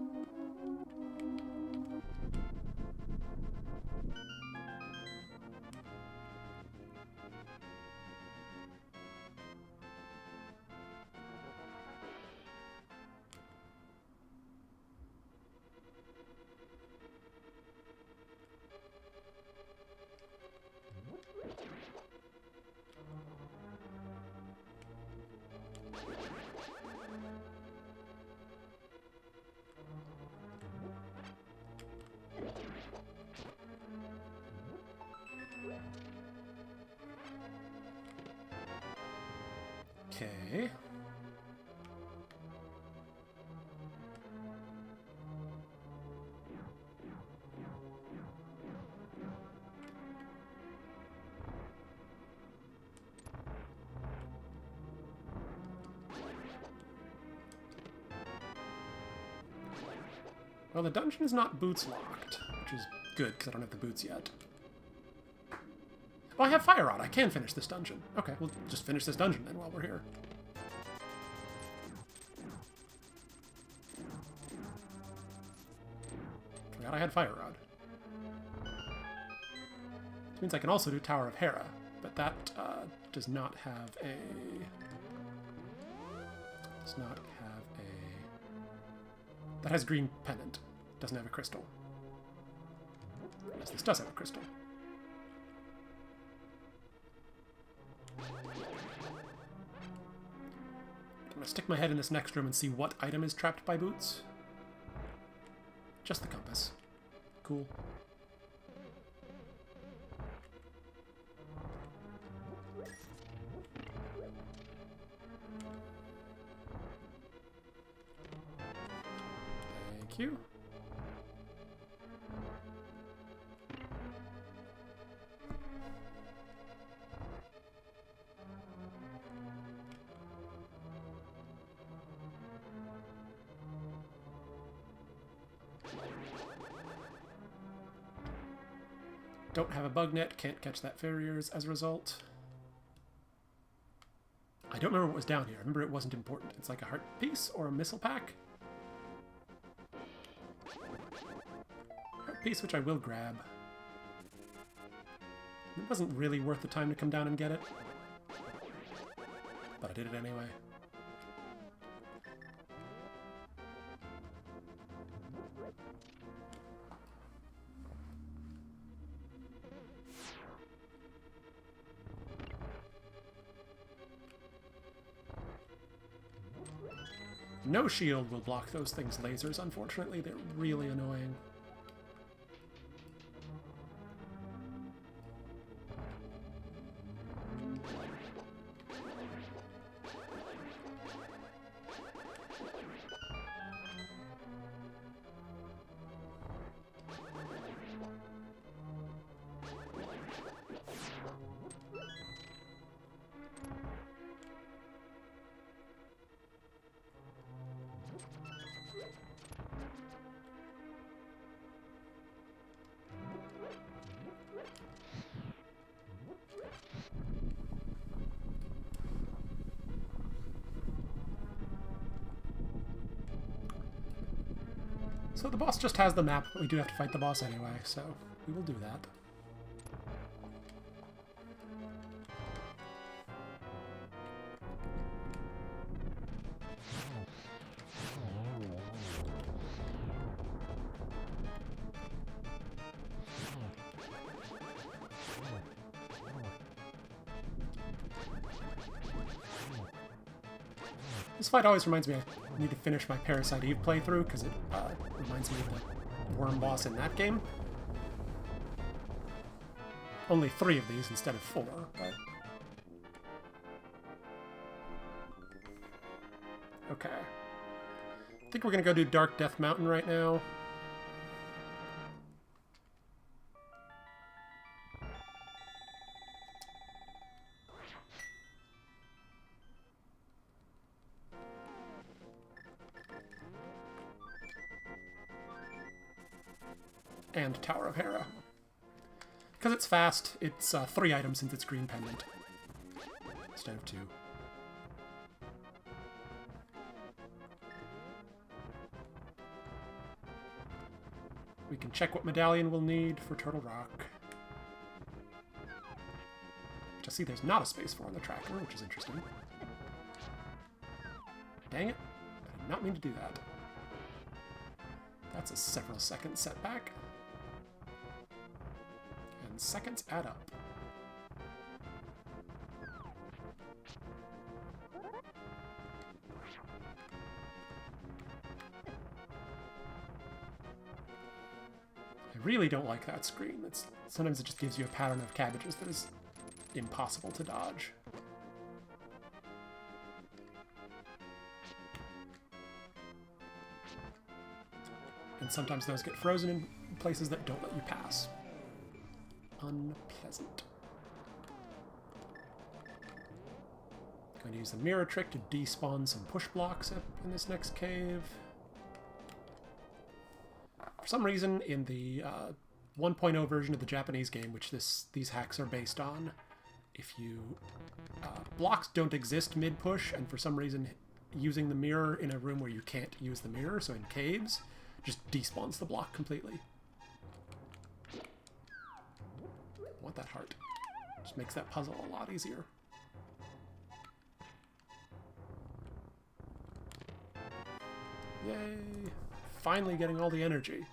Okay. Well, the dungeon is not boots locked, which is good, because I don't have the boots yet. Oh, I have Fire Rod. I can finish this dungeon. Okay, we'll just finish this dungeon then while we're here. Forgot I had Fire Rod. Which means I can also do Tower of Hera, but that does not have a... Does not have a... That has green pendant. Doesn't have a crystal. Yes, this does have a crystal. I'm gonna stick my head in this next room and see what item is trapped by boots. Just the compass. Cool. Thank you. Don't have a bug net, can't catch that farriers as a result. I don't remember what was down here. I remember it wasn't important. It's like a heart piece or a missile pack. Heart piece, which I will grab. It wasn't really worth the time to come down and get it. But I did it anyway. No shield will block those things' lasers, unfortunately. They're really annoying. So the boss just has the map, but we do have to fight the boss anyway, so we will do that. This fight always reminds me I need to finish my Parasite Eve playthrough, because it reminds me of the worm boss in that game. Only 3 of these instead of 4, but... Okay. I think we're gonna go do Dark Death Mountain right now. And Tower of Hera. Because it's fast, it's 3 items since it's green pendant. Instead of 2. We can check what medallion we'll need for Turtle Rock. Which I see there's not a space for on the tracker, which is interesting. Dang it. I did not mean to do that. That's a several second setback. And seconds add up. I really don't like that screen. Sometimes it just gives you a pattern of cabbages that is impossible to dodge. and sometimes those get frozen in places that don't let you pass. Unpleasant. Going to use the mirror trick to despawn some push blocks up in this next cave. For some reason, in the 1.0 version of the Japanese game, which these hacks are based on, if you blocks don't exist mid-push, and for some reason using the mirror in a room where you can't use the mirror, so in caves, just despawns the block completely. I want that heart. Just makes that puzzle a lot easier. Yay! Finally getting all the energy.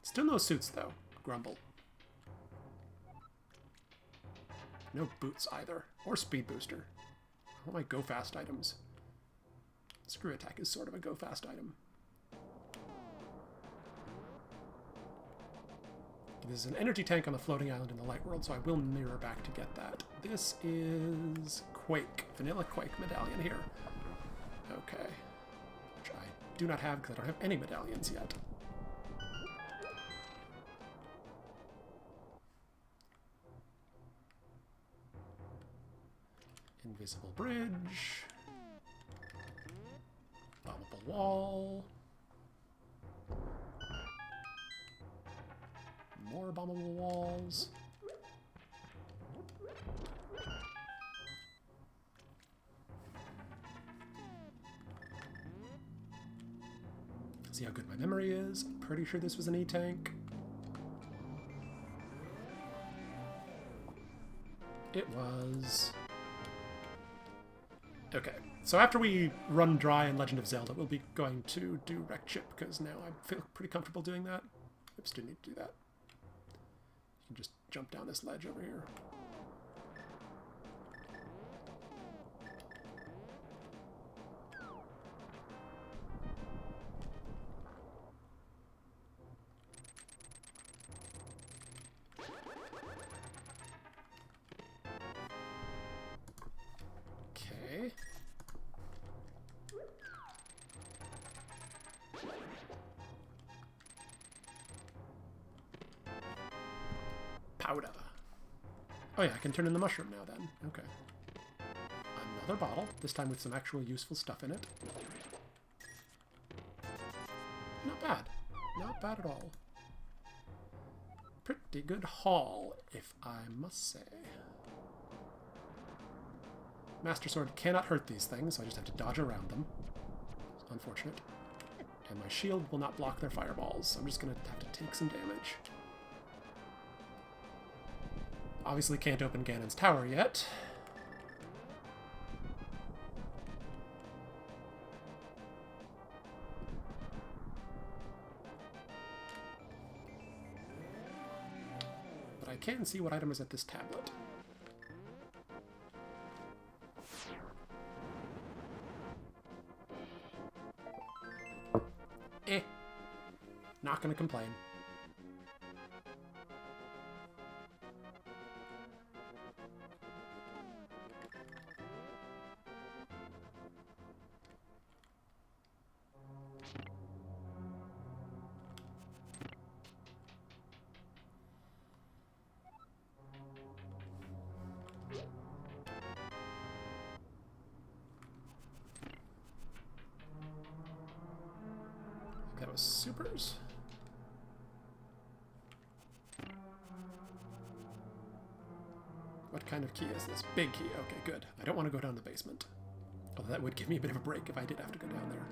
Still no suits, though. Grumble. No boots either. Or speed booster. I want my go fast items. Screw attack is sort of a go fast item. This is an energy tank on the floating island in the light world, so I will mirror back to get that. This is Quake. Vanilla Quake medallion here. Okay. Which I do not have because I don't have any medallions yet. Invisible bridge. Bombable wall. More bombable walls. See how good my memory is. I'm pretty sure this was an E-tank. It was... Okay, so after we run dry in Legend of Zelda, we'll be going to do Wreck Chip, because now I feel pretty comfortable doing that. Oops, didn't need to do that. You can just jump down this ledge over here. Okay. Powder. Oh yeah, I can turn in the mushroom now then. Okay. Another bottle, this time with some actual useful stuff in it. Not bad. Not bad at all. Pretty good haul, if I must say. Master Sword cannot hurt these things, so I just have to dodge around them. It's unfortunate. And my shield will not block their fireballs, so I'm just going to have to take some damage. Obviously can't open Ganon's tower yet. But I can see what item is at this tablet. Not gonna complain. That was supers. What kind of key is this? Big key. Okay, good. I don't want to go down the basement. Although that would give me a bit of a break if I did have to go down there.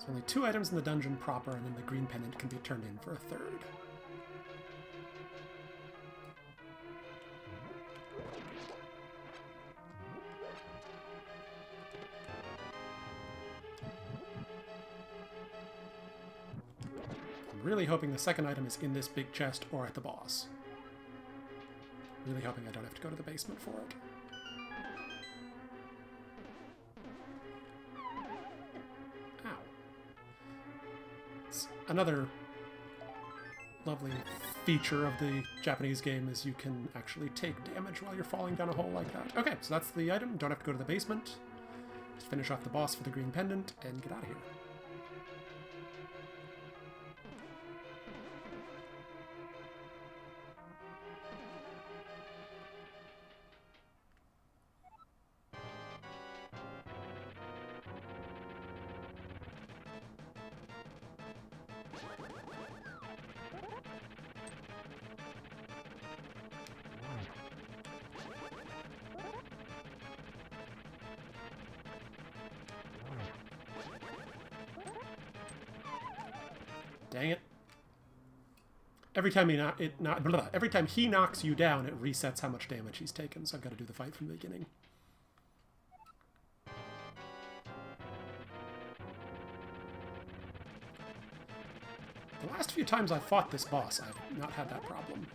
Only 2 items in the dungeon proper, and then the green pendant can be turned in for a 3rd. I'm really hoping the second item is in this big chest or at the boss. Really hoping I don't have to go to the basement for it. Ow. It's another lovely feature of the Japanese game is you can actually take damage while you're falling down a hole like that. Okay, so that's the item. Don't have to go to the basement. Just finish off the boss for the green pendant and get out of here. Dang it. Every time every time he knocks you down, it resets how much damage he's taken, so I've got to do the fight from the beginning. The last few times I've fought this boss, I've not had that problem.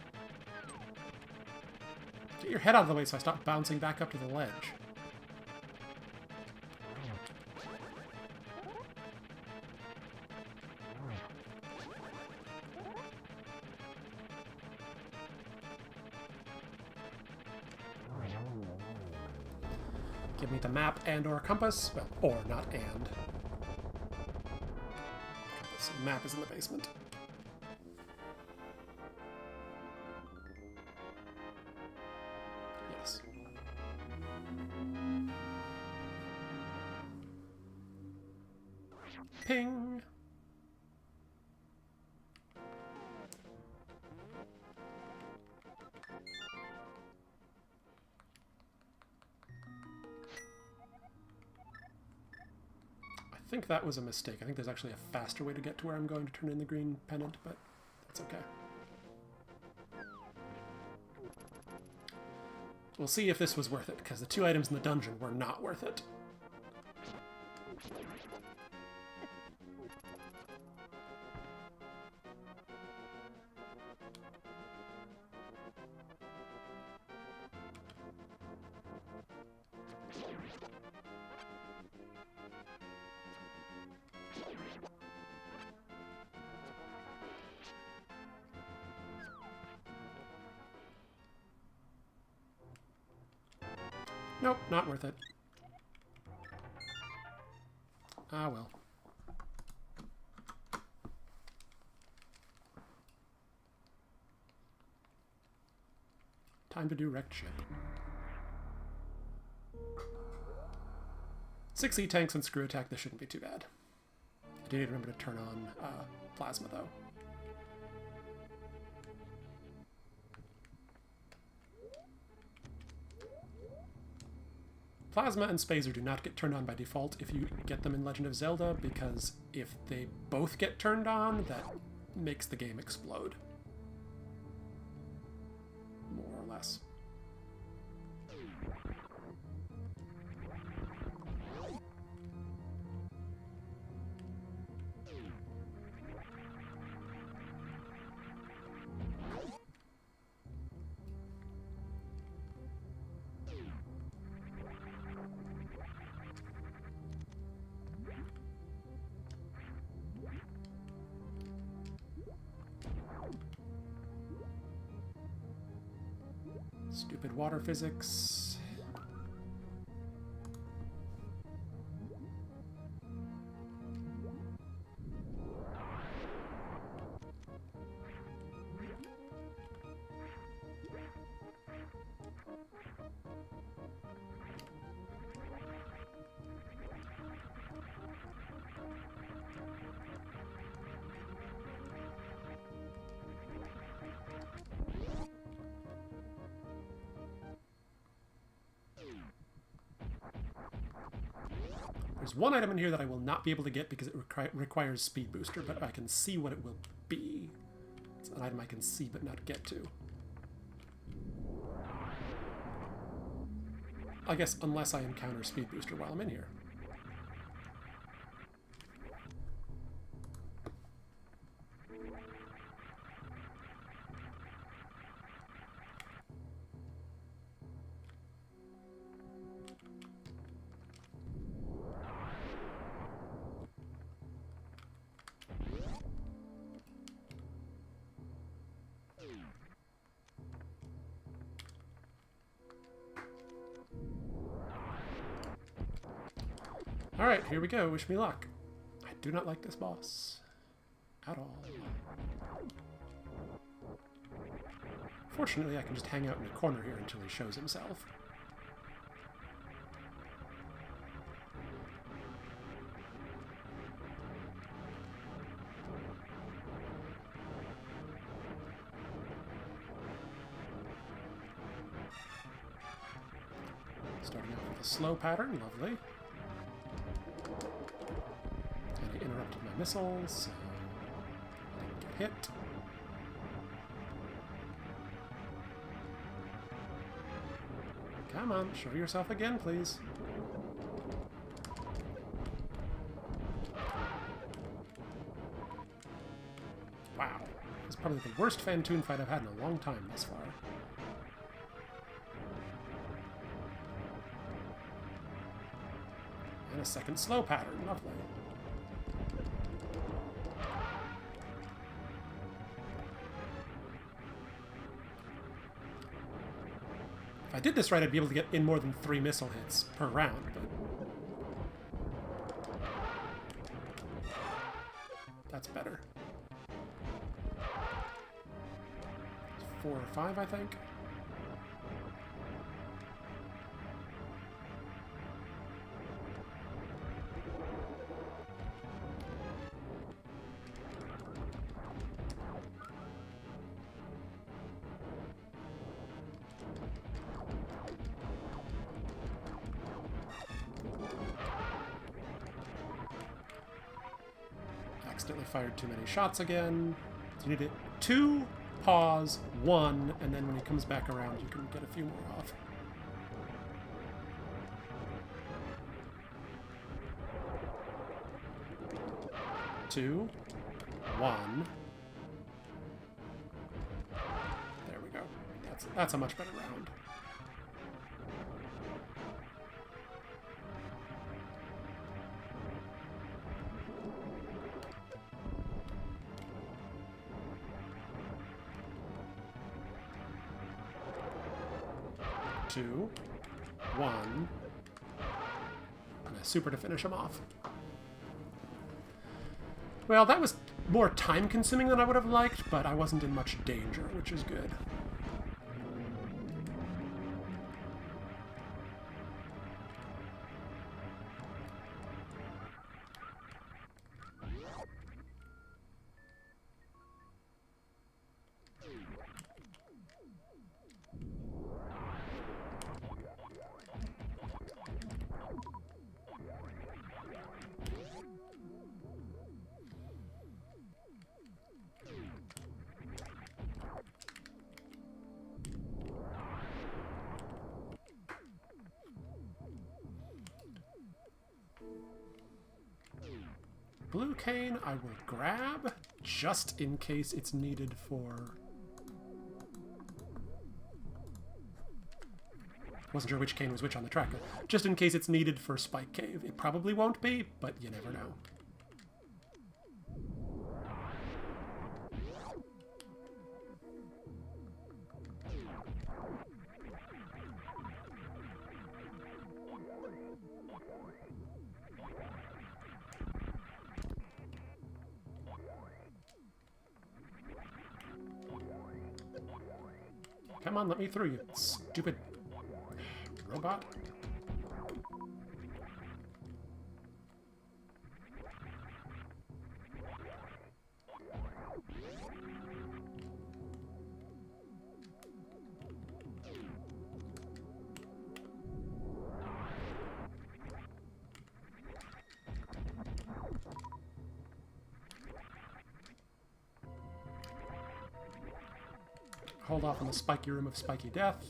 Get your head out of the way so I stop bouncing back up to the ledge. Give me the map and or compass. Well, or not and. Compass. The map is in the basement. Yes. Ping! I think that was a mistake. I think there's actually a faster way to get to where I'm going to turn in the green pendant, but that's okay. We'll see if this was worth it, because the 2 items in the dungeon were not worth it. Nope, not worth it. Ah, well. Time to do wrecked ship. 6 E-tanks and screw attack, this shouldn't be too bad. I do need to remember to turn on plasma, though. Plasma and Spazer do not get turned on by default if you get them in Legend of Zelda, because if they both get turned on, that makes the game explode. More or less. Stupid water physics. There's one item in here that I will not be able to get because it requires speed booster, but I can see what it will be. It's an item I can see but not get to. I guess unless I encounter speed booster while I'm in here. Alright, here we go. Wish me luck. I do not like this boss. At all. Fortunately, I can just hang out in a corner here until he shows himself. Starting off with a slow pattern, lovely. And I interrupted my missiles, so I didn't get hit. Come on, show yourself again, please. Wow. This is probably the worst Phantoon fight I've had in a long time thus far. And a second slow pattern. Lovely. If I did this right, I'd be able to get in more than 3 missile hits per round, but... that's better. 4 or 5, I think. Accidentally fired too many shots again. So you need to 2, pause, 1, and then when he comes back around you can get a few more off. Two, 1. There we go. That's a much better round. Two, 1, and a super to finish him off. Well, that was more time-consuming than I would have liked, but I wasn't in much danger, which is good. Blue cane I will grab, just in case it's needed for... Wasn't sure which cane was which on the tracker. Just in case it's needed for Spike Cave. It probably won't be, but you never know. Come on, let me through, you stupid robot. Hold off on the spiky room of spiky death.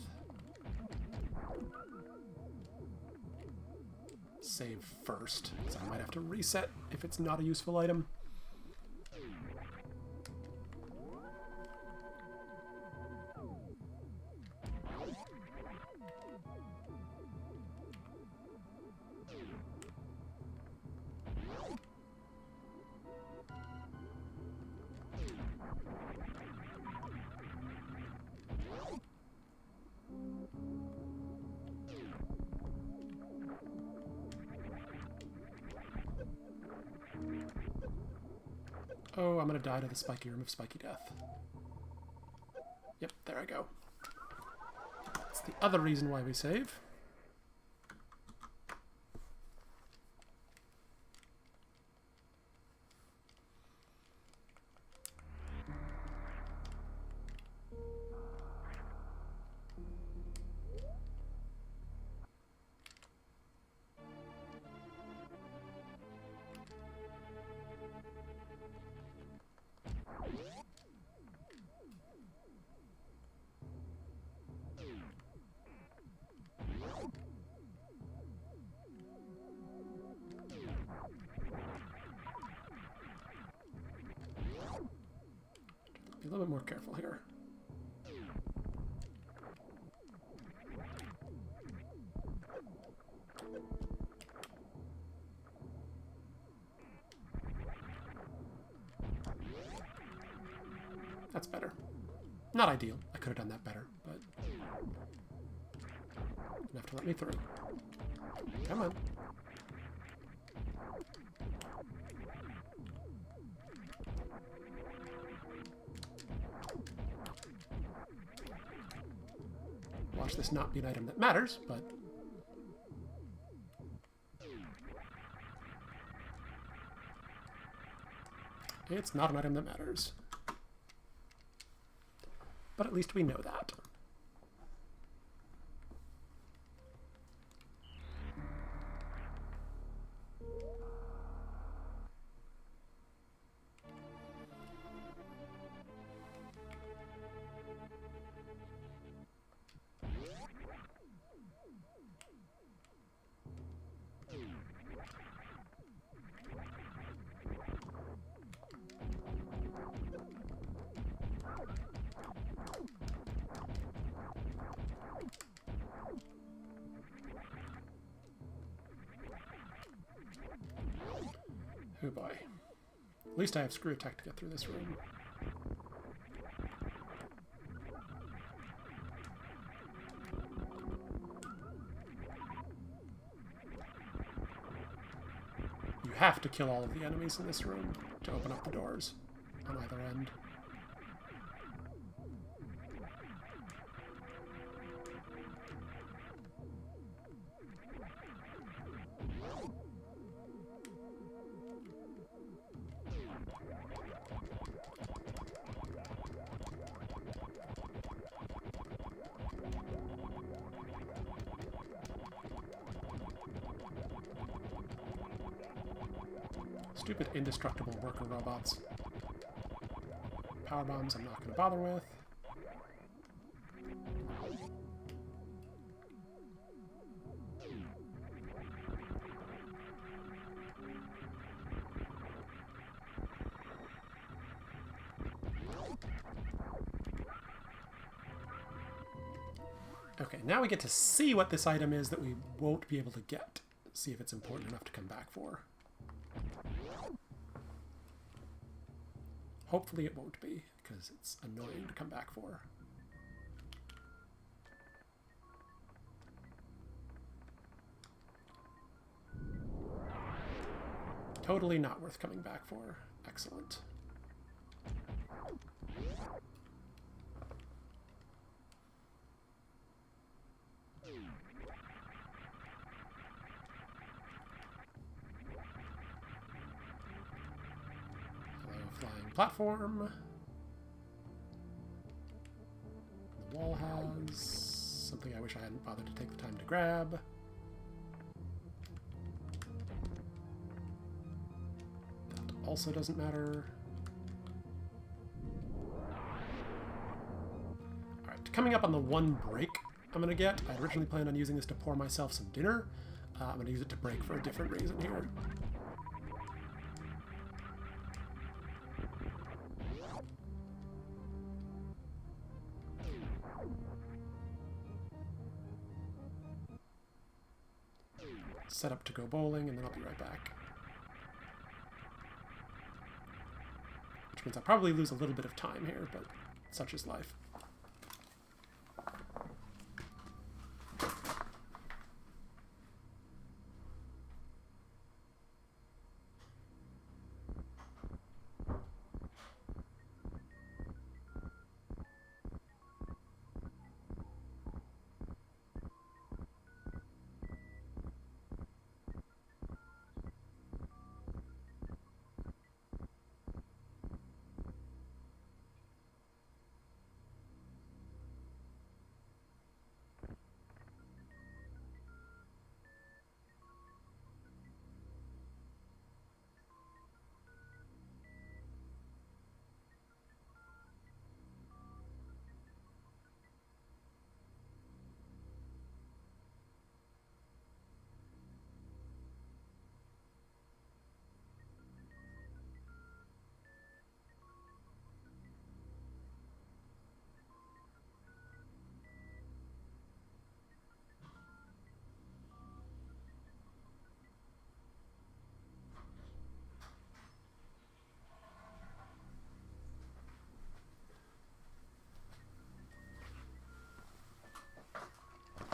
Save first, because I might have to reset if it's not a useful item. Oh, I'm going to die to the spiky room of spiky death. Yep, there I go. That's the other reason why we save. Be a little bit more careful here. That's better. Not ideal. I could have done that better, but enough to let me through. Come on. Watch this not be an item that matters, but it's not an item that matters. But at least we know that. Oh boy. At least I have screw attack to get through this room. You have to kill all of the enemies in this room to open up the doors on either end. Stupid indestructible worker robots. Power bombs I'm not going to bother with. Okay, now we get to see what this item is that we won't be able to get. See if it's important enough to come back for. Hopefully it won't be, because it's annoying to come back for. Totally not worth coming back for. Excellent. Platform. The wall has something I wish I hadn't bothered to take the time to grab. That also doesn't matter. Alright, coming up on the one break I'm going to get. I originally planned on using this to pour myself some dinner. I'm going to use it to break for a different reason here. Set up to go bowling, and then I'll be right back. Which means I'll probably lose a little bit of time here, but such is life.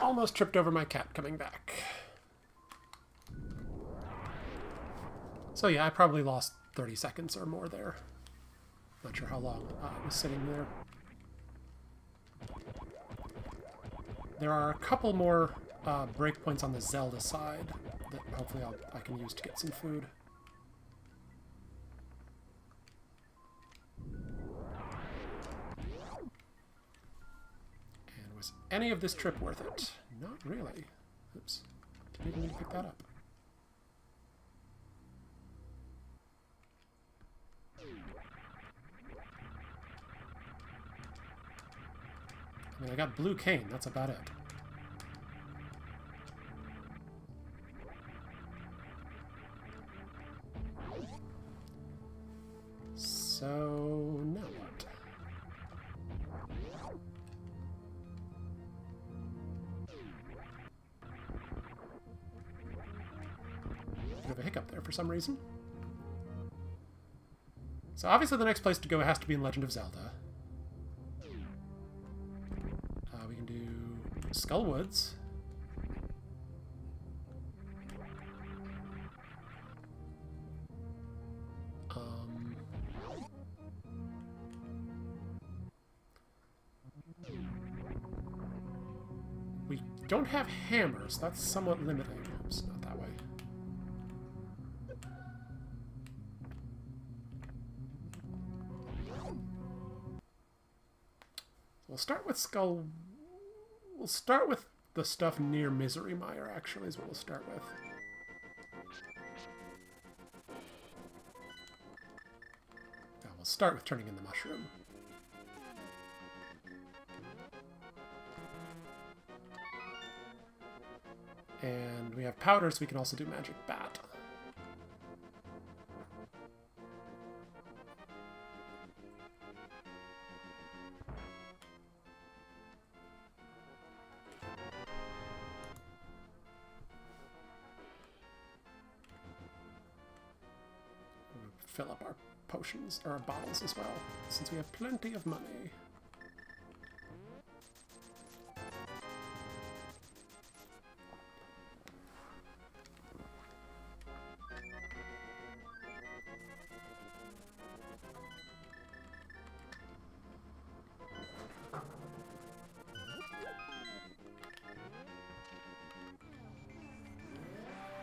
almost tripped over my cat coming back. So yeah, I probably lost 30 seconds or more there. Not sure how long I was sitting there. There are a couple more breakpoints on the Zelda side that hopefully I can use to get some food. And was any of this trip worth it? Not really. Oops. Didn't even need to pick that up. I mean, I got blue cane, that's about it. So, now what? Bit of a hiccup there for some reason. So obviously the next place to go has to be in Legend of Zelda. We can do Skull Woods. We don't have hammers. That's somewhat limiting. Oops, not that way. We'll start with Skull... We'll start with the stuff near Misery Mire, actually, is what we'll start with. We'll start with turning in the mushroom. And we have powder, so we can also do Magic Bat. Fill up our potions, or our bottles as well, since we have plenty of money.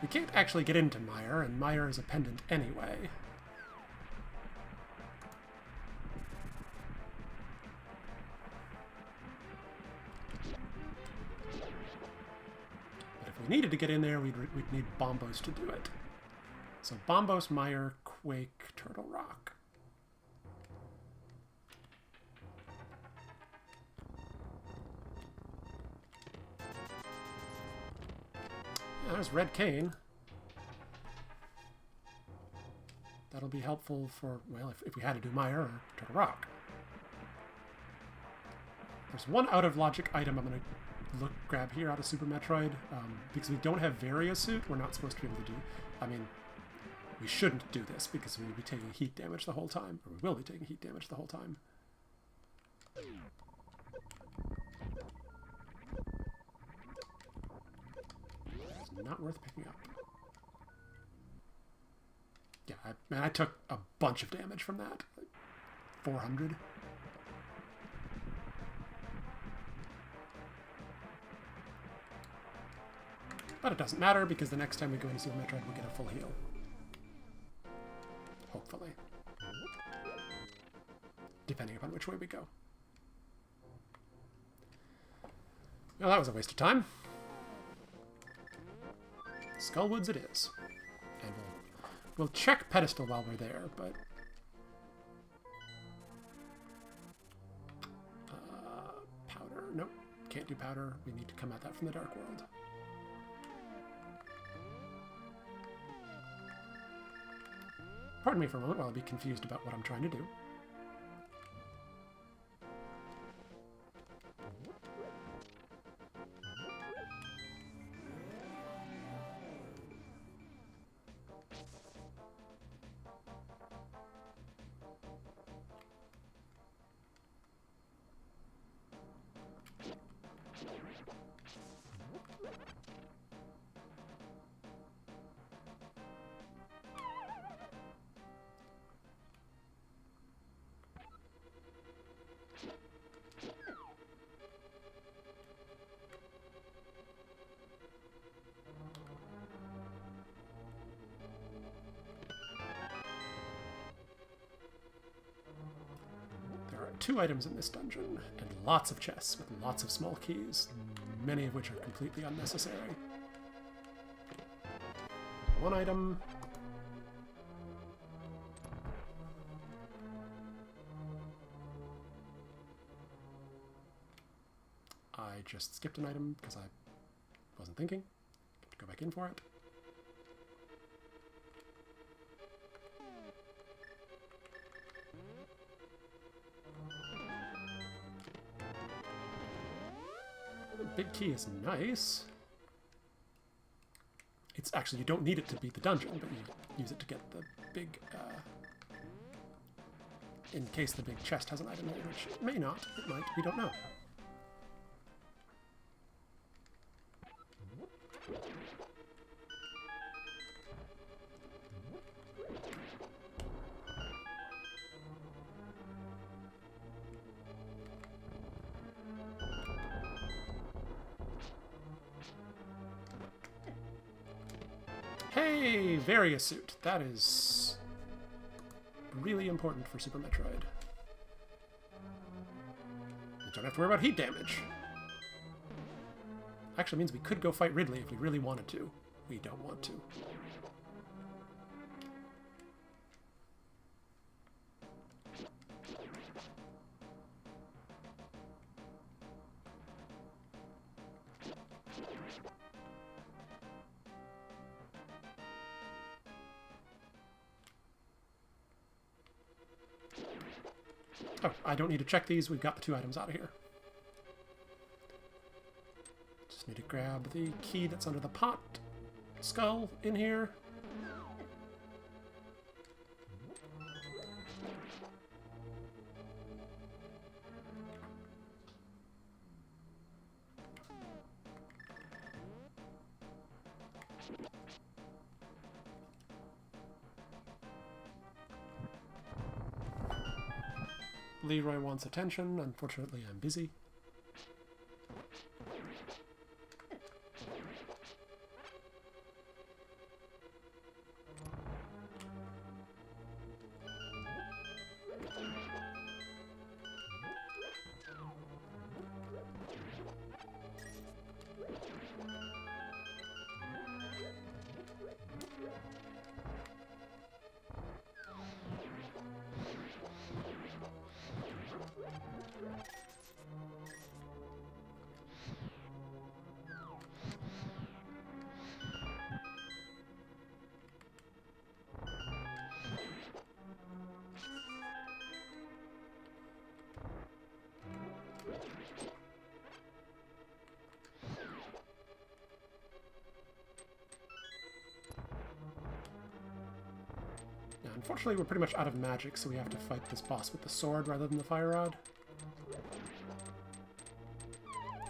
We can't actually get into Mire, and Mire is a pendant anyway. Needed to get in there, we'd need Bombos to do it. So Bombos, Mire, Quake, Turtle Rock. Yeah, there's Red Cane. That'll be helpful for, well, if we had to do Mire or Turtle Rock. There's one out-of-logic item I'm going to grab here out of Super Metroid, because we don't have Variosuit, we're not supposed to be able to do... I mean, we shouldn't do this because we will be taking heat damage the whole time, or we will be taking heat damage the whole time. It's not worth picking up. Yeah, man, I took a bunch of damage from that. Like 400. But it doesn't matter, because the next time we go into Super Metroid, we'll get a full heal. Hopefully. Depending upon which way we go. Well, that was a waste of time. Skull Woods it is. And we'll check Pedestal while we're there, but... powder. Nope. Can't do powder. We need to come at that from the Dark World. Pardon me for a moment while I be confused about what I'm trying to do. 2 items in this dungeon, and lots of chests with lots of small keys, many of which are completely unnecessary. 1 item. I just skipped an item because I wasn't thinking. Have to go back in for it. The big key is nice. It's actually, you don't need it to beat the dungeon, but you use it to get the big, in case the big chest has an item in it, which it may not, it might, we don't know. Hey, Varia suit. That is really important for Super Metroid. You don't have to worry about heat damage. Actually means we could go fight Ridley if we really wanted to. We don't want to. Oh, I don't need to check these. We've got the 2 items out of here. Just need to grab the key that's under the pot skull in here. Leroy wants attention. Unfortunately, I'm busy. Unfortunately, we're pretty much out of magic, so we have to fight this boss with the sword rather than the fire rod.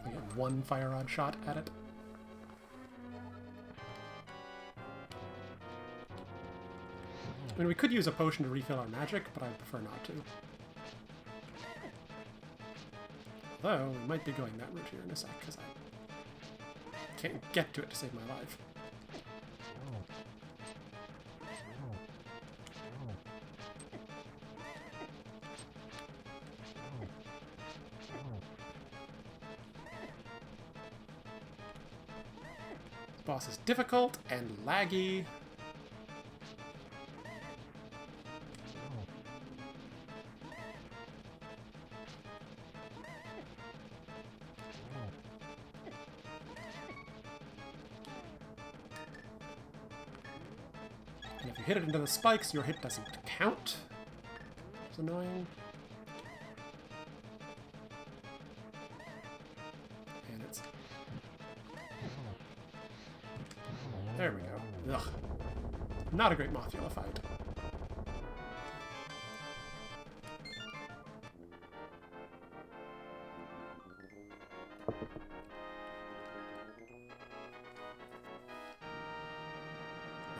I get 1 fire rod shot at it. I mean, we could use a potion to refill our magic, but I prefer not to. Although, we might be going that route here in a sec, because I can't get to it to save my life. Boss is difficult and laggy. And if you hit it into the spikes, your hit doesn't count. It's annoying. And it's... There we go. Ugh. Not a great Mothula fight.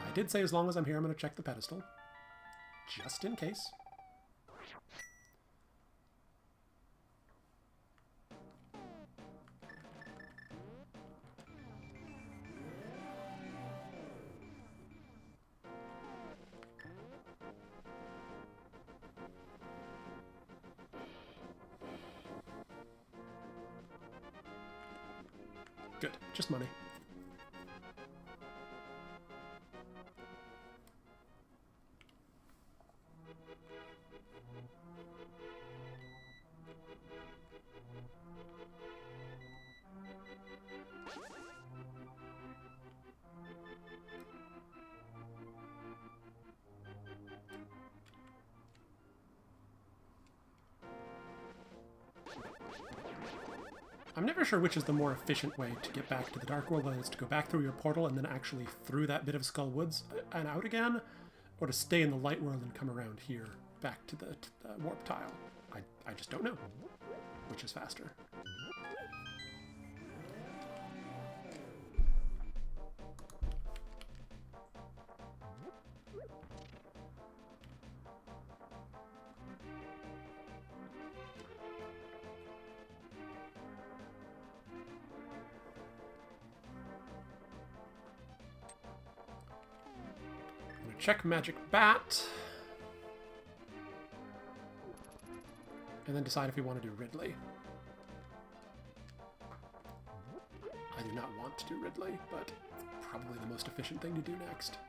I did say as long as I'm here, I'm going to check the pedestal. Just in case. Good. Just money. I'm never sure which is the more efficient way to get back to the Dark World, whether it's to go back through your portal and then actually through that bit of Skull Woods and out again, or to stay in the Light World and come around here back to the Warp Tile. I just don't know which is faster. Check Magic Bat. And then decide if we want to do Ridley. I do not want to do Ridley, but it's probably the most efficient thing to do next.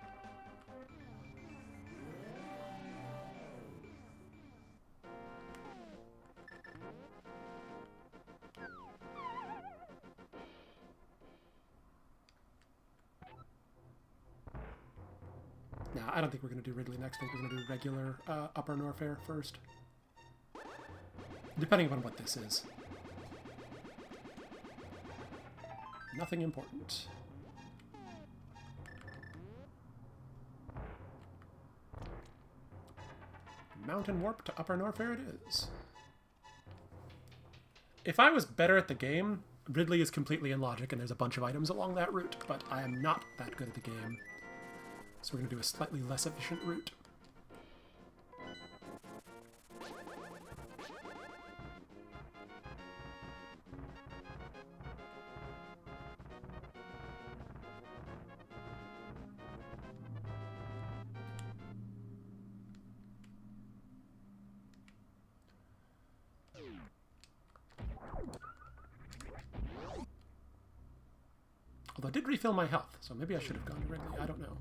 Nah, I don't think we're going to do Ridley next. I think we're going to do regular Upper Norfair first. Depending upon what this is. Nothing important. Mountain Warp to Upper Norfair it is. If I was better at the game, Ridley is completely in logic and there's a bunch of items along that route, but I am not that good at the game. So we're going to do a slightly less efficient route. Although I did refill my health, so maybe I should have gone to Ridley. I don't know.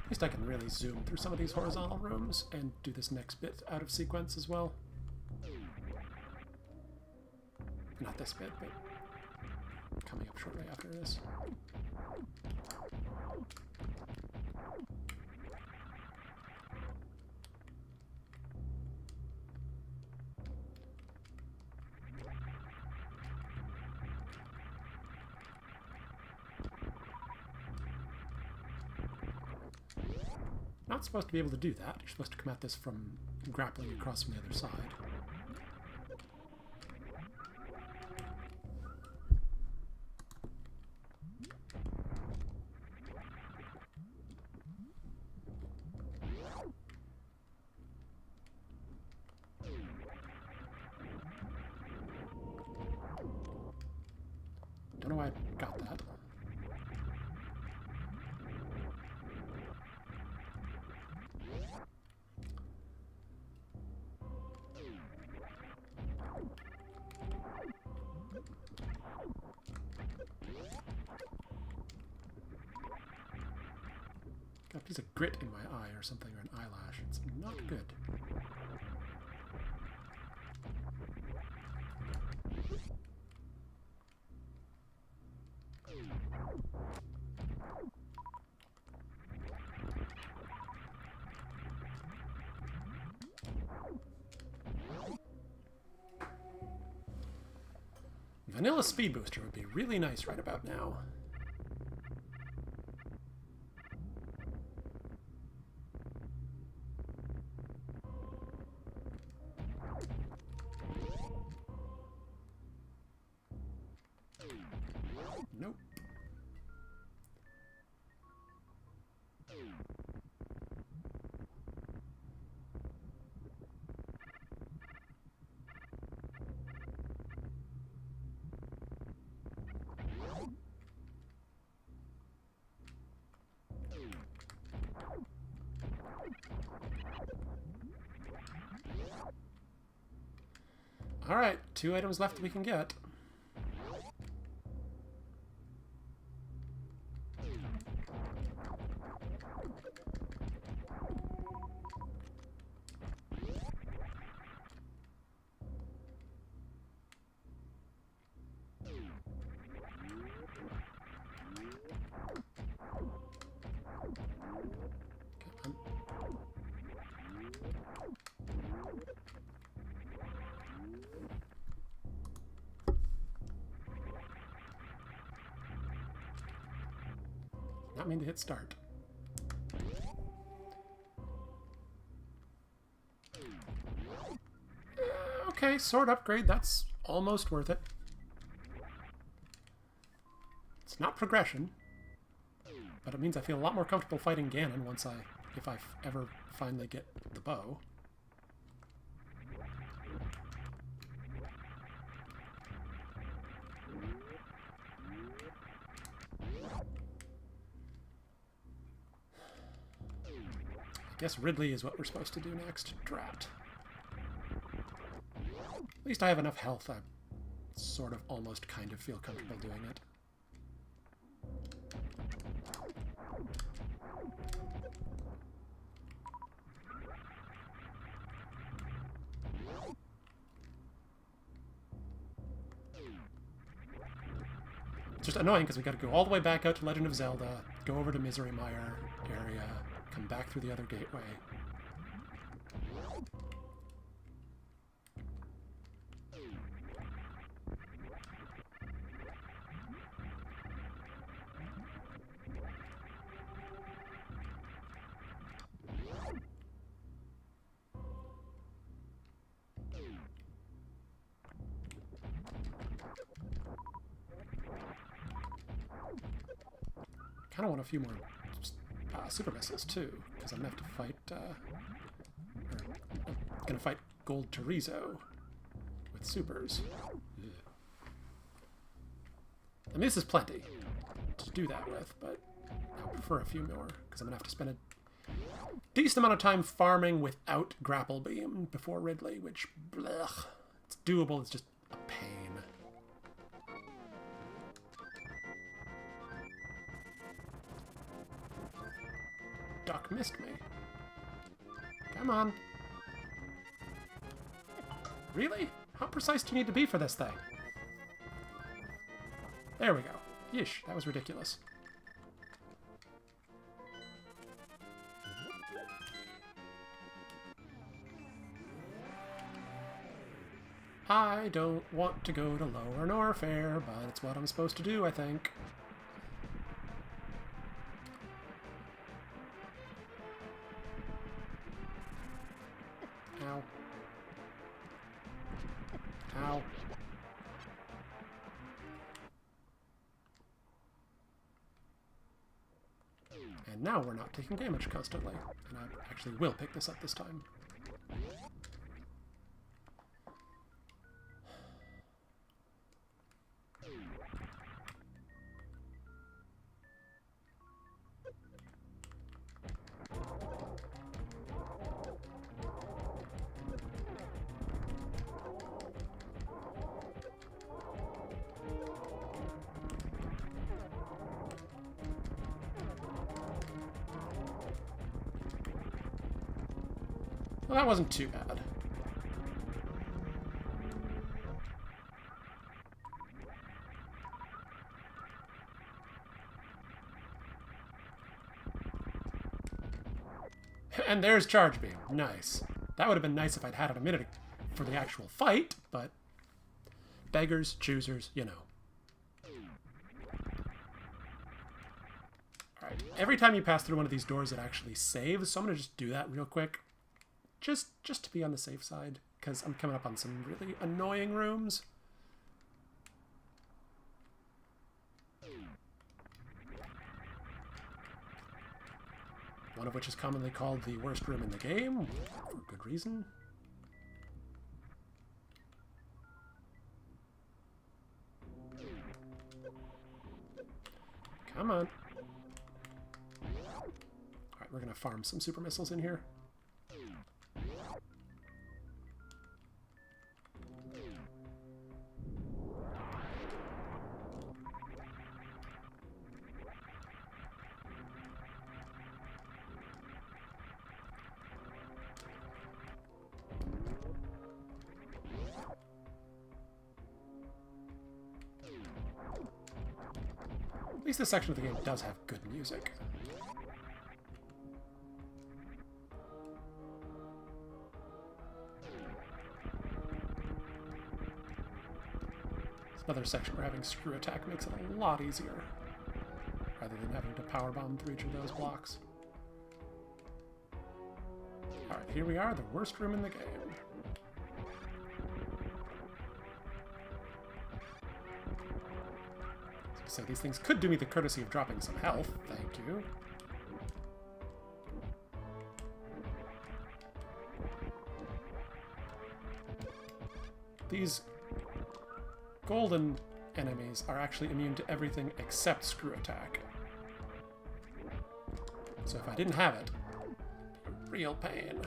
At least I can really zoom through some of these horizontal rooms and do this next bit out of sequence as well. Not this bit, but coming up shortly after this. Not supposed to be able to do that. You're supposed to come at this from grappling across from the other side. Don't know why I got that. Got a piece of grit in my eye or something, or an eyelash. It's not good. Vanilla Speed Booster would be really nice right about now. Nope. Alright, 2 items left we can get. Not mean to hit start. Okay, sword upgrade, that's almost worth it. It's not progression, but it means I feel a lot more comfortable fighting Ganon if I ever finally get the bow. I guess Ridley is what we're supposed to do next. Drat. At least I have enough health. I sort of almost kind of feel comfortable doing it. It's just annoying because we got to go all the way back out to Legend of Zelda, go over to Misery Mire area, come back through the other gateway. Kind of want a few more super missiles too, because I'm gonna have to fight. I'm gonna fight Gold Chorizo with supers. Ugh. I mean, this is plenty to do that with, but I prefer a few more because I'm gonna have to spend a decent amount of time farming without Grapple Beam before Ridley, which, blech, it's doable. It's just a pain. Duck missed me. Come on. Really? How precise do you need to be for this thing? There we go. Yeesh, that was ridiculous. I don't want to go to Lower Norfair, but it's what I'm supposed to do, I think. Ow. Ow. And now we're not taking damage constantly, and I actually will pick this up this time. Well, that wasn't too bad. And there's Charge Beam. Nice. That would have been nice if I'd had it a minute for the actual fight, but beggars, choosers, you know. Alright, every time you pass through one of these doors, it actually saves, so I'm going to just do that real quick. Just to be on the safe side, because I'm coming up on some really annoying rooms. one of which is commonly called the worst room in the game, for good reason. Come on. Alright, we're gonna farm some super missiles in here. At least this section of the game does have good music. This other section where having screw attack makes it a lot easier, rather than having to powerbomb through each of those blocks. Alright, here we are, the worst room in the game. So these things could do me the courtesy of dropping some health. Thank you. These golden enemies are actually immune to everything except screw attack. So if I didn't have it, a real pain.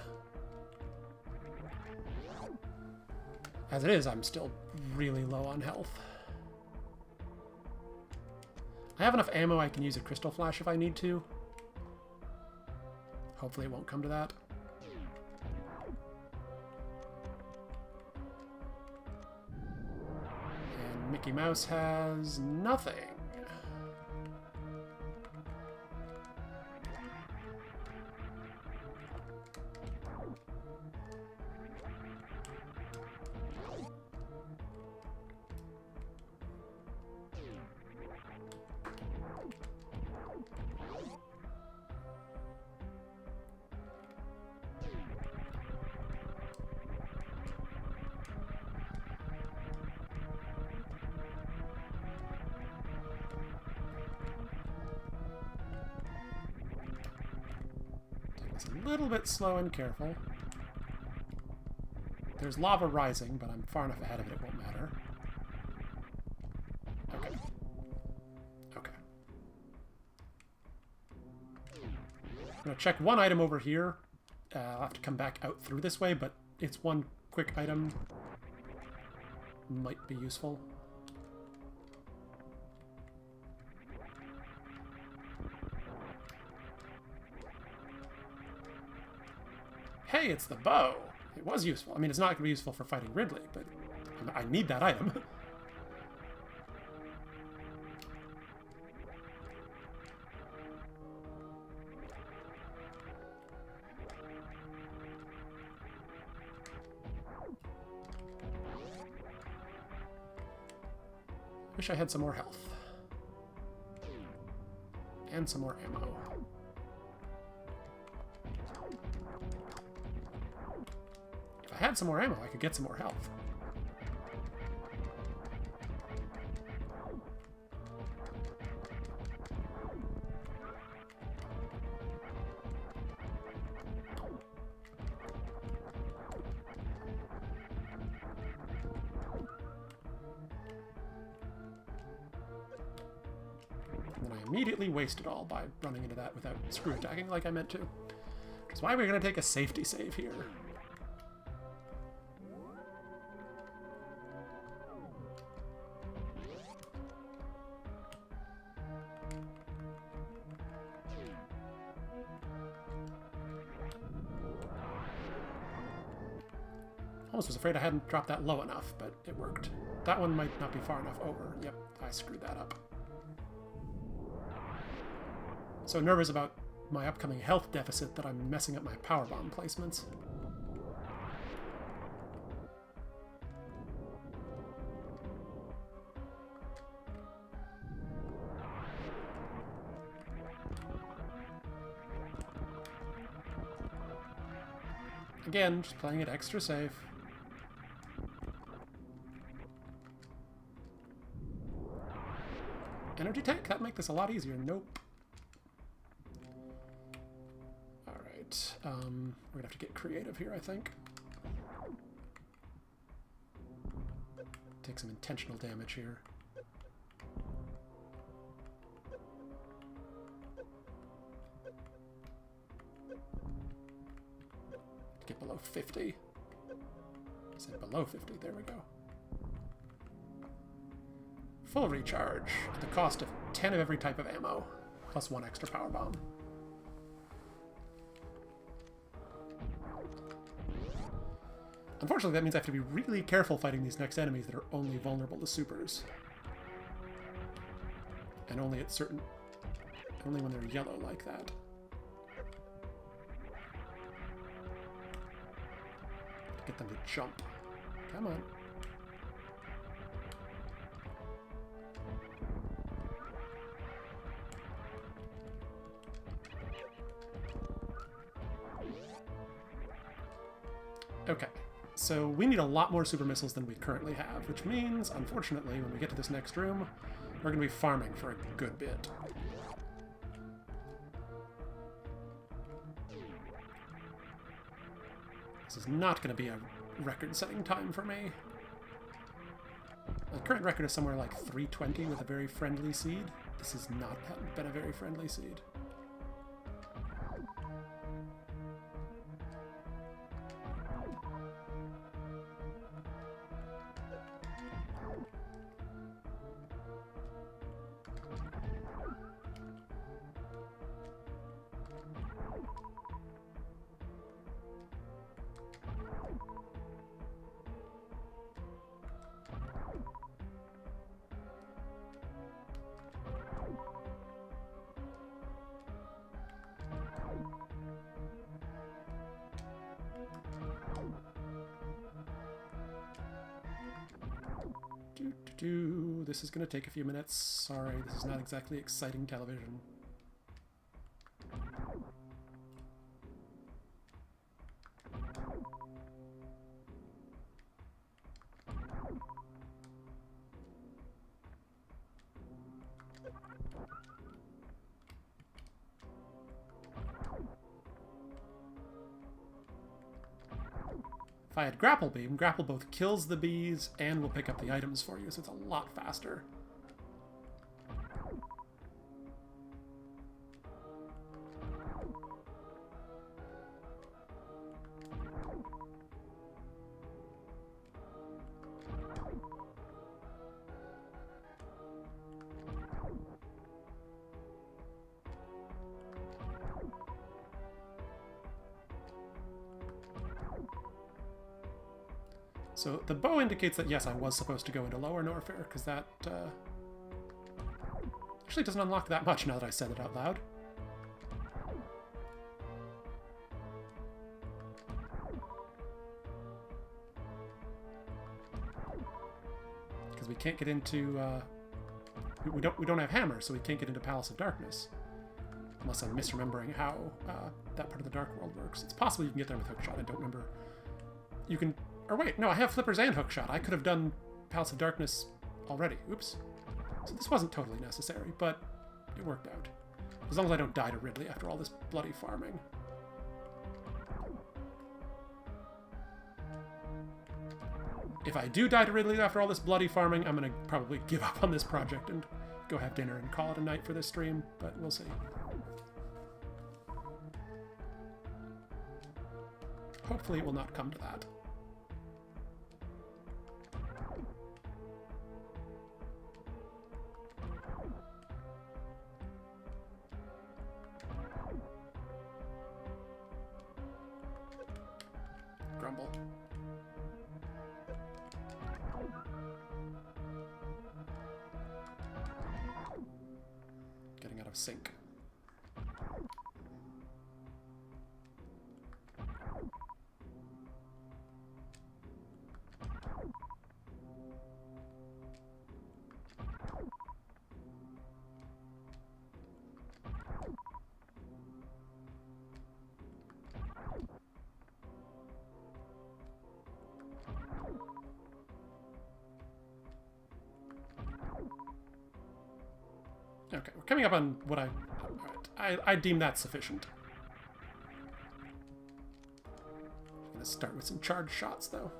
As it is, I'm still really low on health. I have enough ammo I can use a crystal flash if I need to. Hopefully it won't come to that. And Mickey Mouse has nothing. It's a little bit slow and careful. There's lava rising, but I'm far enough ahead of it, it won't matter. Okay. Okay. I'm gonna check one item over here. I'll have to come back out through this way, but it's one quick item. Might be useful. Hey, it's the bow. It was useful. I mean, it's not going to be useful for fighting Ridley, but I need that item. Wish I had some more health. And some more ammo. If I had some more ammo, I could get some more health. And then I immediately waste it all by running into that without screw attacking like I meant to. Which is why we're going to take a safety save here. Almost was afraid I hadn't dropped that low enough, but it worked. That one might not be far enough over. Yep, I screwed that up. So nervous about my upcoming health deficit that I'm messing up my powerbomb placements. Again, just playing it extra safe. Energy tank? That'd make this a lot easier. Nope. right. We're gonna have to get creative here, I think. Take some intentional damage here. Get below 50. I said below 50, there we go. Full recharge at the cost of 10 of every type of ammo, plus 1 extra power bomb. Unfortunately, that means I have to be really careful fighting these next enemies that are only vulnerable to supers. And only at certain... only when they're yellow like that. Get them to jump. Come on. Okay, so we need a lot more super missiles than we currently have, which means, unfortunately, when we get to this next room, we're going to be farming for a good bit. This is not going to be a record-setting time for me. The current record is somewhere like 320 with a very friendly seed. This has not been a very friendly seed. This is going to take a few minutes. Sorry, this is not exactly exciting television. If I had Grapple Beam, Grapple both kills the bees and will pick up the items for you, so it's a lot faster. So the bow indicates that, yes, I was supposed to go into Lower Norfair, because that actually doesn't unlock that much now that I said it out loud. Because we can't get into... we don't have hammer, so we can't get into Palace of Darkness. Unless I'm misremembering how that part of the Dark World works. It's possible you can get there with Hookshot, I don't remember. You can... Or wait, no, I have Flippers and Hookshot. I could have done Palace of Darkness already. Oops. So this wasn't totally necessary, but it worked out. As long as I don't die to Ridley after all this bloody farming. If I do die to Ridley after all this bloody farming, I'm going to probably give up on this project and go have dinner and call it a night for this stream, but we'll see. Hopefully it will not come to that. Grumble. Getting out of sync. Okay, we're coming up on what I deem that sufficient. gonna start with some charge shots, though.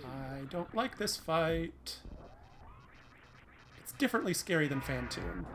I don't like this fight. It's differently scary than Phantoon.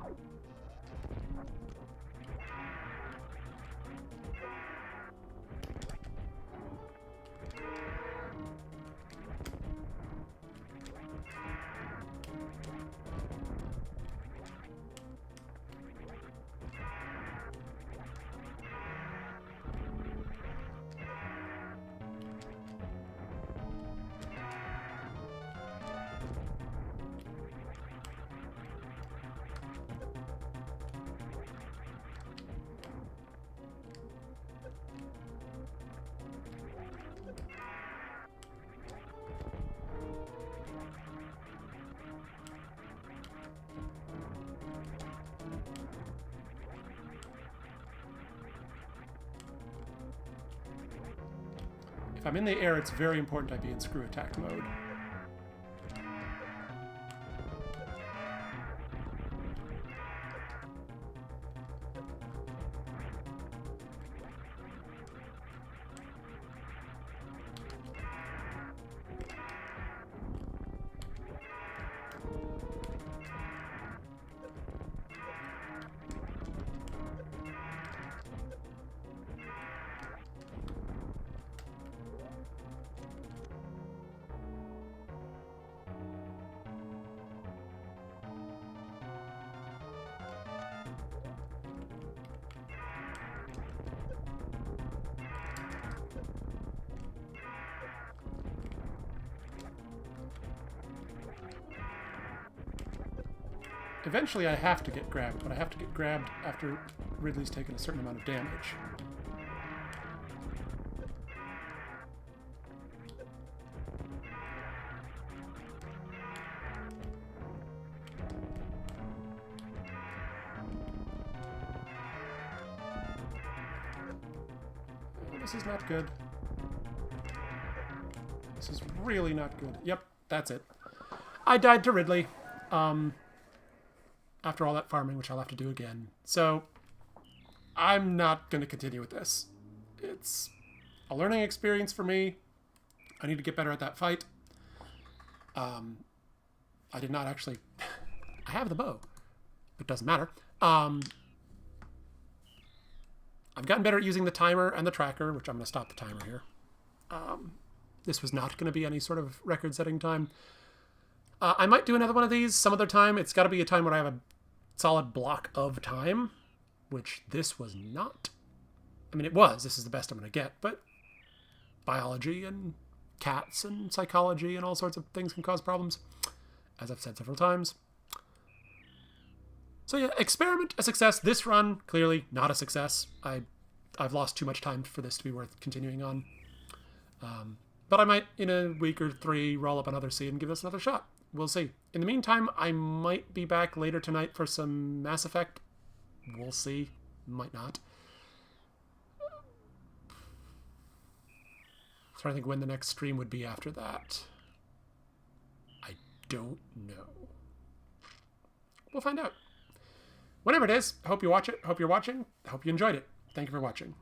If I'm in the air, it's very important I be in screw attack mode. Eventually I have to get grabbed, but I have to get grabbed after Ridley's taken a certain amount of damage. Oh, this is not good. This is really not good. Yep, that's it. I died to Ridley. After all that farming, which I'll have to do again. So, I'm not going to continue with this. It's a learning experience for me. I need to get better at that fight. I did not actually... I have the bow, but it doesn't matter. I've gotten better at using the timer and the tracker, which I'm going to stop the timer here. This was not going to be any sort of record-setting time. I might do another one of these some other time. It's got to be a time where I have a solid block of time, which this was not. I mean, it was. This is the best I'm going to get, but biology and cats and psychology and all sorts of things can cause problems, as I've said several times. So yeah, experiment, a success. This run, clearly not a success. I've lost too much time for this to be worth continuing on. But I might, in a week or 3, roll up another seed and give this another shot. We'll see. In the meantime, I might be back later tonight for some Mass Effect. We'll see. Might not. I'm trying to think when the next stream would be after that. I don't know. We'll find out. Whenever it is, I hope you watch it. Hope you're watching. I hope you enjoyed it. Thank you for watching.